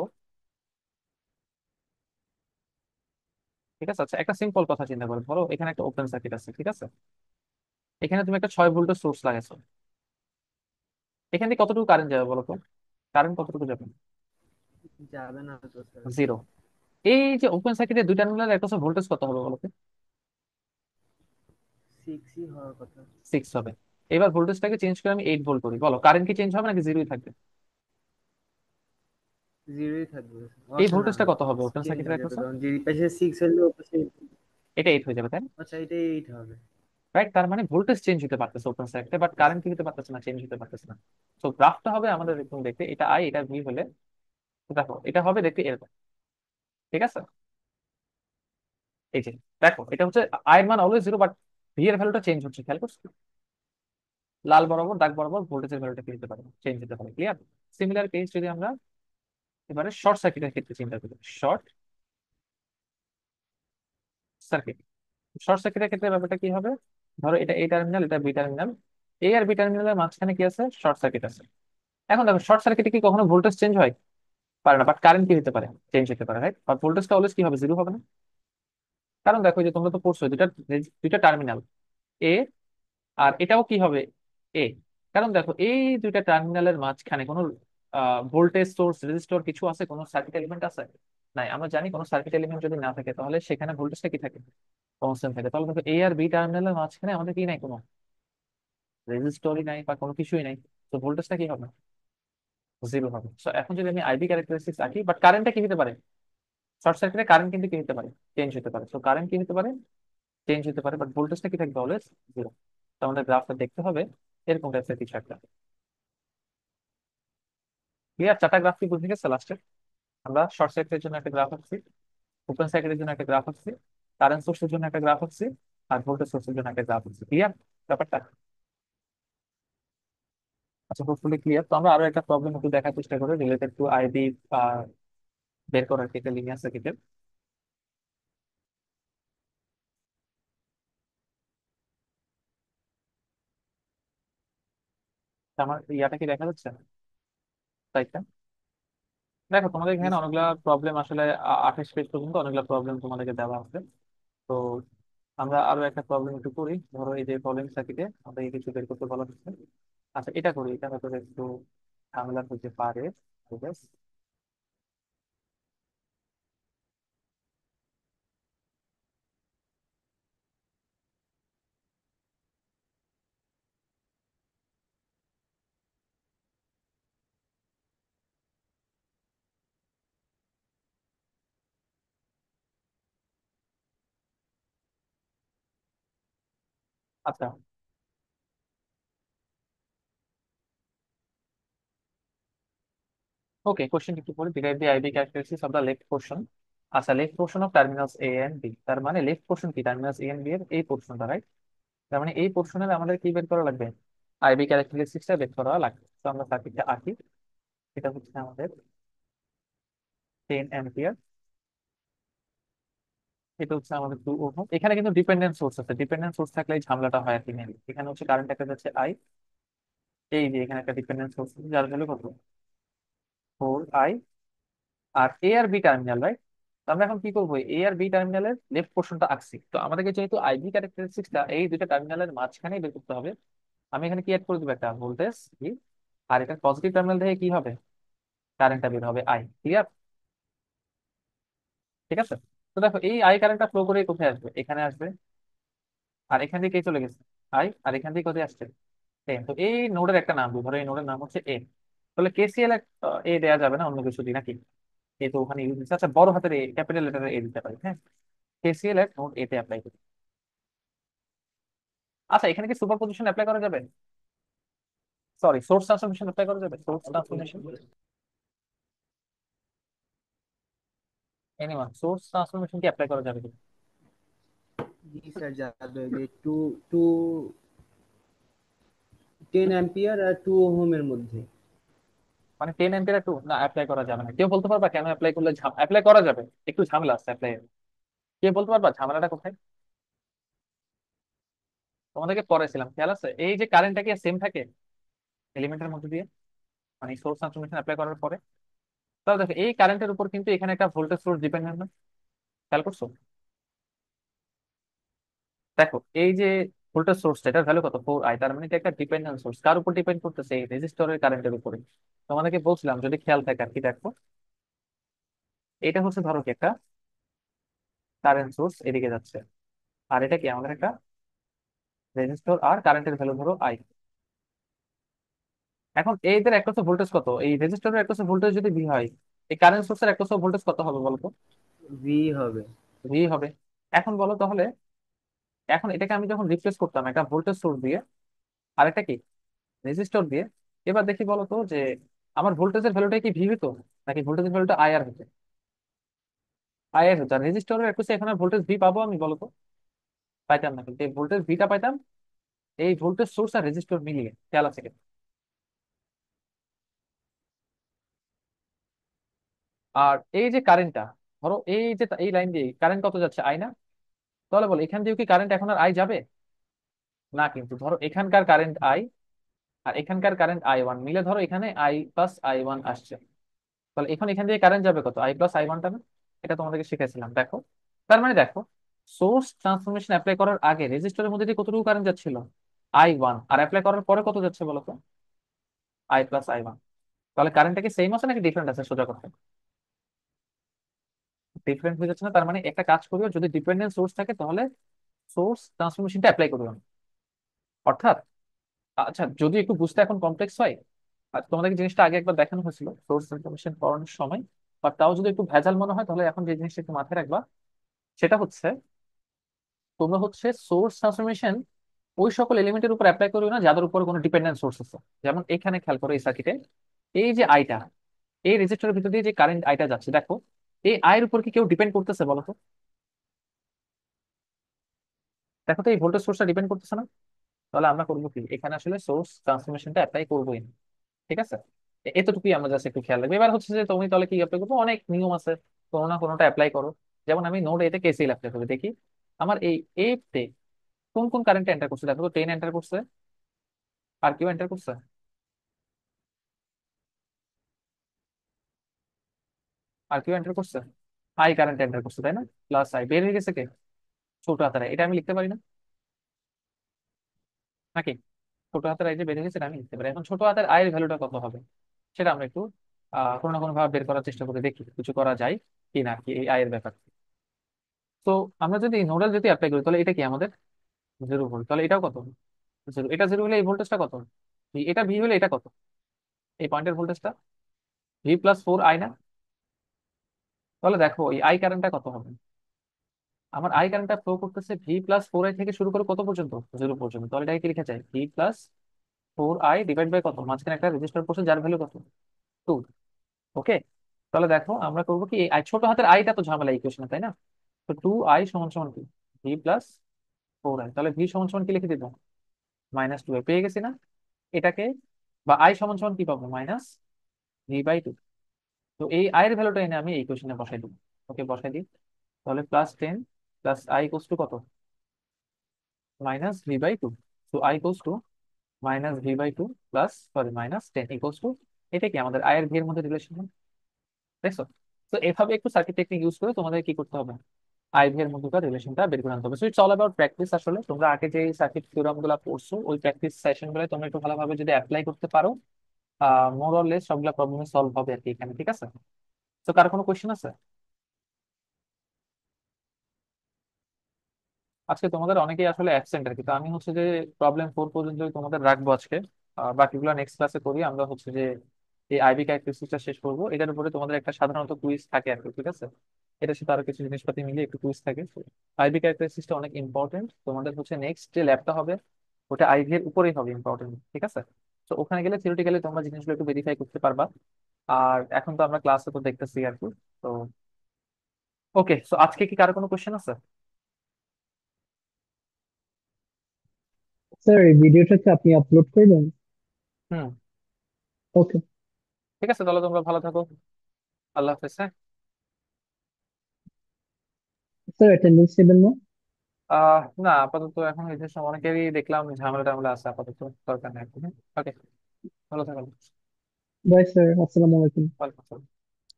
ঠিক আছে, আচ্ছা একটা সিম্পল কথা চিন্তা করো, ধরো এখানে একটা ওপেন সার্কিট আছে, ঠিক আছে, এখানে তুমি একটা 6 ভোল্টের সোর্স লাগাইছো, এখান থেকে কতটুকু কারেন্ট যাবে বলো তো, কারেন্ট কতটুকু যাবে? যাবে না তো স্যার। 0। এই যে ওপেন সার্কিটের দুই টার্মিনাল একটা ভোল্টেজ কত হবে বলো তো? 6ই হওয়ার কথা। 6 হবে। এবার ভোল্টেজটাকে চেঞ্জ করে আমি 8 ভোল্ট করি, বলো কারেন্ট কি চেঞ্জ হবে নাকি 0ই থাকবে? 0ই থাকবে। এই আচ্ছা না, ভোল্টেজটা কত হবে ওপেন চেঞ্জ সার্কিটের হয়ে যাবে, একটা? কারণ যে পাশে 6 হলে ও পাশে। এটা 8 হয়ে যাবে, তাই না? আচ্ছা, এটা 8 হবে। রাইট, তার মানে ভোল্টেজ চেঞ্জ হতে পারতেছে ওপেন সার্কিটে, বাট কারেন্ট কি হতে পারতেছে না, চেঞ্জ হতে পারতেছে না। তো গ্রাফটা হবে আমাদের এরকম দেখতে, এটা আই এটা ভি হলে তো দেখো এটা হবে দেখতে এরকম। ঠিক আছে, এই যে দেখো এটা হচ্ছে আই এর মান অলওয়েজ জিরো, বাট ভি এর ভ্যালুটা চেঞ্জ হচ্ছে, খেয়াল করছো? লাল বরাবর দাগ বরাবর ভোল্টেজের ভ্যালুটা কি হতে পারে, চেঞ্জ হতে পারে। ক্লিয়ার? সিমিলার কেস যদি আমরা এবারে শর্ট সার্কিটের ক্ষেত্রে চিন্তা করি, শর্ট সার্কিট, শর্ট সার্কিটের ক্ষেত্রে ব্যাপারটা কি হবে? ধরো এটা এ টার্মিনাল, এটা বি টার্মিনাল, এ আর বি টার্মিনালের মাঝখানে কি আছে, শর্ট সার্কিট আছে। এখন দেখো শর্ট সার্কিটে কি কখনো ভোল্টেজ চেঞ্জ হয়? পারে না, বাট কারেন্ট কি হতে পারে, চেঞ্জ হতে পারে, রাইট? বাট ভোল্টেজটা অলওয়েজ কি হবে, জিরো হবে না। কারণ দেখো এই যে তোমরা তো পড়ছো দুইটা দুইটা টার্মিনাল এ, আর এটাও কি হবে, এ। কারণ দেখো এই দুইটা টার্মিনালের মাঝখানে কোনো ভোল্টেজ সোর্স, রেজিস্টর কিছু আছে, কোনো সার্কিট এলিমেন্ট আছে? নাই। আমরা জানি কোনো সার্কিট এলিমেন্ট যদি না থাকে তাহলে সেখানে ভোল্টেজটা কি থাকে, কনস্ট্যান্ট থাকে। তাহলে দেখো এ আর বি টার্মিনালের মাঝখানে আমাদের কি নাই, কোনো রেজিস্টরই নাই বা কোনো কিছুই নাই। তো ভোল্টেজটা কি হবে, জিরো হবে। তো এখন যদি আমি আইবি ক্যারেক্টারিস্টিক্স আঁকি, বাট কারেন্টটা কি হতে পারে, শর্ট সার্কিটে কারেন্ট কিন্তু কি হতে পারে, চেঞ্জ হতে পারে। তো কারেন্ট কি হতে পারে, চেঞ্জ হতে পারে, বাট ভোল্টেজটা কি থাকবে, অলওয়েজ জিরো। তো আমাদের গ্রাফটা দেখতে হবে এরকম টাইপের কিছু একটা। ক্লিয়ার? চারটা গ্রাফ কি বুঝে গেছে লাস্টে? আমরা শর্ট সার্কিটের জন্য একটা গ্রাফ আঁকছি, ওপেন সার্কিটের জন্য একটা গ্রাফ আঁকছি, কারেন্ট সোর্সের জন্য একটা গ্রাফ আঁকছি, আর ভোল্টেজ সোর্সের জন্য একটা গ্রাফ আঁকছি। ক্লিয়ার ব্যাপারটা? আচ্ছা, হোপফুলি ক্লিয়ার। তো আমরা আরো একটা প্রবলেম একটু দেখার চেষ্টা করি রিলেটেড টু আইবি বের করার ক্ষেত্রে, লিনিয়ার সার্কিটের। আমার ইয়াটা কি দেখা যাচ্ছে, সাইটটা? দেখো তোমাদের জি এখানে স্যার। অনেকগুলা প্রবলেম আসলে 28 পেজ পর্যন্ত অনেকগুলা প্রবলেম তোমাদেরকে দেওয়া আছে। তো আমরা আরো একটা প্রবলেম একটু করি। ধরো এই যে প্রবলেম সার্কিটে আমাদের কিছু বের করতে বলা হচ্ছে। আচ্ছা এটা করি, এটা হয়তো একটু ঝামেলা হতে পারে, ঠিক আছে? আচ্ছা, ওকে, কোশ্চেন একটু পড়ি। Derive the IB characteristics of the left portion. আচ্ছা, left portion of terminals A and B, তার মানে লেফট পোর্শন কি, টার্মিনালস এ এন্ড বি এর এই পোর্শনটা, রাইট? তার মানে এই পোর্শনের আমাদের কি বের করা লাগবে, আইবি ক্যারেক্টারিস্টিক্সটা বের করা লাগবে। তো আমরা সার্কিটটা আঁকি। এটা হচ্ছে আমাদের 10 অ্যাম্পিয়ার, এটা হচ্ছে আমাদের 2 ওহম। এখানে কিন্তু ডিপেন্ডেন্ট সোর্স আছে, ডিপেন্ডেন্ট সোর্স থাকলে এই ঝামেলাটা হয় আর কি মেনলি। এখানে হচ্ছে কারেন্ট একটা যাচ্ছে আই, এই যে এখানে একটা ডিপেন্ডেন্ট সোর্স যার ভ্যালু কত, 4 আই। আর এ আর বি টার্মিনাল, রাইট? আমরা এখন কি করবো, এ আর বি টার্মিনালের লেফট পোর্শনটা আঁকছি। তো আমাদেরকে যেহেতু আইবি ক্যারেক্টারিস্টিক্সটা এই দুইটা টার্মিনালের মাঝখানেই বের করতে হবে, আমি এখানে কি অ্যাড করে দেবো, একটা ভোল্টেজ ভি। আর এটা পজিটিভ টার্মিনাল থেকে কি হবে, কারেন্টটা বের হবে আই। ক্লিয়ার? ঠিক আছে। তো দেখো এই আই কারেন্টটা ফ্লো করে কোথায় আসবে, এখানে আসবে। আর এখান থেকে কে চলে গেছে, আই। আর এখান থেকে কোথায় আসছে, এ। তো এই নোডের একটা নাম দিই, ধরো এই নোডের নাম হচ্ছে এ। তাহলে কেসিএল এ দেয়া যাবে না, অন্য কিছু দিই নাকি? এ তো ওখানে ইউজ দিচ্ছে। আচ্ছা, বড় হাতের এ, ক্যাপিটাল লেটারের এ দিতে পারি, হ্যাঁ। কেসিএল এর নোড এ তে অ্যাপ্লাই করি। আচ্ছা, এখানে কি সুপার পজিশন অ্যাপ্লাই করা যাবে, সরি সোর্স ট্রান্সফরমেশন অ্যাপ্লাই করা যাবে, source transformation? Anyone, source transformation কি অ্যাপ্লাই করা যাবে কি? জি স্যার, যাবে যে টু টু 10 অ্যাম্পিয়ার আর 2 ওহমের মধ্যে। মানে 10 অ্যাম্পিয়ার টু না, অ্যাপ্লাই করা যাবে না। কেউ বলতে পারবা কেন অ্যাপ্লাই করলে অ্যাপ্লাই করা যাবে, একটু ঝামেলা আছে অ্যাপ্লাই। কে বলতে পারবা ঝামেলাটা কোথায়? তোমাদেরকে পড়াইছিলাম, খেয়াল আছে? এই যে কারেন্টটা কি সেম থাকে এলিমেন্টের মধ্যে দিয়ে, মানে সোর্স ট্রান্সফরমেশন অ্যাপ্লাই করার পরে। তাহলে দেখো এই কারেন্টের উপর কিন্তু এখানে একটা ভোল্টেজ সোর্স ডিপেন্ডেন্ট না, খেয়াল করছো? দেখো এই যে ভোল্টেজ সোর্সটা, এটার ভ্যালু কত, 4 আই। তার মানে এটা একটা ডিপেন্ডেন্ট সোর্স, কার উপর ডিপেন্ড করতেছে, এই রেজিস্টরের কারেন্টের উপরে। তোমাদেরকে বলছিলাম যদি খেয়াল থাকে আর কি, দেখো এটা হচ্ছে ধরো কি একটা কারেন্ট সোর্স এদিকে যাচ্ছে, আর এটা কি আমাদের একটা রেজিস্টর, আর কারেন্টের ভ্যালু ধরো আই। এখন এইদের একটা ভোল্টেজ কত, এই রেজিস্টরের একটা ভোল্টেজ যদি ভি হয়, এই কারেন্ট সোর্সের একটা ভোল্টেজ কত হবে বলতো, ভি হবে। ভি হবে। এখন বলো তাহলে, এখন এটাকে আমি যখন রিপ্লেস করতাম একটা ভোল্টেজ সোর্স দিয়ে আর একটা কি রেজিস্টর দিয়ে, এবার দেখি বলো তো যে আমার ভোল্টেজের ভ্যালুটা কি ভি হতো? নাকি ভোল্টেজ ভ্যালুটা আই আর হতো? আই আর হতো। আর রেজিস্টরের একুশে এখানে ভোল্টেজ ভি পাবো আমি, বলতো? পাইতাম না, কিন্তু এই ভোল্টেজ ভিটা পাইতাম এই ভোল্টেজ সোর্স আর রেজিস্টর মিলিয়ে, খেয়াল আছে কিনা? আর এই যে কারেন্টটা, ধরো এই যে এই লাইন দিয়ে কারেন্ট কত যাচ্ছে, আই না? তাহলে বলো এখান দিয়ে কি কারেন্ট এখন আর আই যাবে? না, কিন্তু ধরো এখানকার কারেন্ট আই আর এখানকার কারেন্ট আই ওয়ান মিলে ধরো এখানে আই প্লাস আই ওয়ান আসছে। তাহলে এখন এখান দিয়ে কারেন্ট যাবে কত, আই প্লাস আই ওয়ানটা না? এটা তোমাদেরকে শিখেছিলাম, দেখো। তার মানে দেখো, সোর্স ট্রান্সফরমেশন অ্যাপ্লাই করার আগে রেজিস্টরের মধ্যে দিয়ে কতটুকু কারেন্ট যাচ্ছিল, আই ওয়ান, আর অ্যাপ্লাই করার পরে কত যাচ্ছে বলো তো, আই প্লাস আই ওয়ান। তাহলে কারেন্টটা কি সেম আছে নাকি ডিফারেন্ট আছে, সোজা কথা? ডিফারেন্ট হয়ে যাচ্ছে না? তার মানে একটা কাজ করিও, যদি ডিপেন্ডেন্ট সোর্স থাকে তাহলে সোর্স ট্রান্সফরমেশনটা অ্যাপ্লাই করবে না। অর্থাৎ, আচ্ছা যদি একটু বুঝতে এখন কমপ্লেক্স হয়, আর তোমাদেরকে জিনিসটা আগে একবার দেখানো হয়েছিল সোর্স ইনফরমেশন পড়ানোর সময়, বাট তাও যদি একটু ভেজাল মনে হয় তাহলে এখন যে জিনিসটা একটু মাথায় রাখবা, সেটা হচ্ছে তোমরা হচ্ছে সোর্স ট্রান্সফরমেশন ওই সকল এলিমেন্টের উপর অ্যাপ্লাই করবে না যাদের উপর কোনো ডিপেন্ডেন্ট সোর্স আছে। যেমন এখানে খেয়াল করো, এই সার্কিটে এই যে আইটা, এই রেজিস্টারের ভিতর দিয়ে যে কারেন্ট আইটা যাচ্ছে, দেখো এই আয়ের উপর কি কেউ ডিপেন্ড করতেছে বলো তো? দেখো তো এই ভোল্টেজ সোর্সটা ডিপেন্ড করতেছে না? তাহলে আমরা করবো কি, এখানে আসলে সোর্স ট্রান্সফরমেশনটা অ্যাপ্লাই করবোই না। ঠিক আছে? এতটুকুই আমরা জাস্ট একটু খেয়াল রাখবো। এবার হচ্ছে যে তুমি তাহলে কি অ্যাপ্লাই করবো, অনেক নিয়ম আছে, কোনো না কোনোটা অ্যাপ্লাই করো। যেমন আমি নোড এতে কেসিএল অ্যাপ্লাই করি, দেখি আমার এই এ তে কোন কোন কারেন্ট এন্টার করছে। দেখো তো 10 এন্টার করছে, আর কেউ এন্টার করছে? আর কেউ এন্টার করছে? আই কারেন্ট এন্টার করছে, তাই না? প্লাস আই বের হয়ে গেছে কে, ছোট হাতারা, এটা আমি লিখতে পারি না নাকি? ছোট হাতের আই যে বের হয়ে গেছে এটা আমি লিখতে পারি। এখন ছোট হাতের আয়ের ভ্যালুটা কত হবে সেটা আমরা একটু কোনো না কোনো ভাবে বের করার চেষ্টা করে দেখি কিছু করা যায় কি না, কি এই আয়ের ব্যাপার। তো আমরা যদি নোডাল যদি অ্যাপ্লাই করি তাহলে এটা কি আমাদের 0 ভোল্ট, তাহলে এটাও কত, 0। এটা 0 হলে এই ভোল্টেজটা কত, এটা ভি হলে এটা কত, এই পয়েন্টের ভোল্টেজটা ভি প্লাস 4 আই না? তাহলে দেখো এই আই কারেন্টটা কত হবে, আমার আই কারেন্টটা ফ্লো করতেছে ভি প্লাস 4 আই থেকে শুরু করে কত পর্যন্ত, 0 পর্যন্ত। তাহলে এটাকে কি লিখে যায়, V plus 4 I divide by কত, মাঝখানে একটা রেজিস্টার পড়ছে যার ভ্যালু কত, 2। ওকে, তাহলে দেখো আমরা করবো কি, এই ছোট হাতের আইটা তো ঝামেলা ইকুয়েশনে, তাই না? তো 2 আই সমান সমান কি, ভি প্লাস 4 আই। তাহলে ভি সমান সমান কি লিখে দিব, -2 পেয়ে গেছি না এটাকে? বা আই সমান সমান কি পাবো, -v/2। তো এই আই এর ভ্যালুটা এনে আমি এই ইকুয়েশনে বসাই দিব। ওকে, বসাই দিই। তাহলে +10 প্লাস আই ইকুয়ালস টু কত, -v/2। তো I equals two -v/2 plus, sorry, -10 equals to, এটা কি আমাদের আই এর ভি এর মধ্যে রিলেশন, দেখছো? তো এভাবে একটু সার্কিট টেকনিক ইউজ করে তোমাদের কি করতে হবে, আইভি এর মধ্যকার রিলেশনটা বের করে আনতে হবে। So it's all about practice. আসলে তোমরা আগে যে সার্কিট থিওরাম গুলো পড়ছো ওই প্র্যাকটিস সেশন গুলো তোমরা একটু ভালোভাবে যদি অ্যাপ্লাই করতে পারো, মোর অর লেস সবগুলা প্রবলেম সলভ হবে আর কি এখানে। ঠিক আছে? তো কার কোনো কোয়েশ্চেন আছে? আজকে তোমাদের অনেকেই আসলে অ্যাবসেন্ট আর কি, তো আমি হচ্ছে যে প্রবলেম 4 পর্যন্ত তোমাদের রাখবো আজকে। বাকিগুলো নেক্সট ক্লাসে করি। আমরা হচ্ছে যে এই আইবি ক্যারেক্টারিস্টিক্সটা শেষ করবো, এটার উপরে তোমাদের একটা সাধারণত কুইজ থাকে আর কি। ঠিক আছে? এটার সাথে আরো কিছু জিনিসপাতি মিলিয়ে একটু কুইজ থাকে। আইবি ক্যারেক্টারিস্টিক্সটা অনেক ইম্পর্টেন্ট তোমাদের, হচ্ছে নেক্সট যে ল্যাবটা হবে ওটা আইভি এর উপরেই হবে ইম্পর্টেন্ট। ঠিক আছে? তো ওখানে গেলে থিওরিটিক্যালি তোমরা জিনিসগুলো একটু ভেরিফাই করতে পারবা। আর এখন তো আমরা ক্লাসে তো দেখতেছি আর কি। তো ওকে, সো আজকে কি কারো কোনো কোয়েশ্চেন আছে? স্যার এই ভিডিওটা কি আপনি আপলোড করবেন? হুম। ওকে। ঠিক আছে, তাহলে তোমরা ভালো থাকো। আল্লাহ হাফেজ, হ্যাঁ? স্যার অ্যাটেন্ডেন্স নেবেন না? না, আপাতত এখন এই যে অনেকেরই দেখলাম ঝামেলা টামেলা আছে, আপাতত দরকার নেই। ওকে, ভালো থাকো। বাই স্যার, আসসালামু আলাইকুম। ওয়ালাইকুম আসসালাম।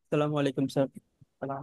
আসসালামু আলাইকুম স্যার। সালাম।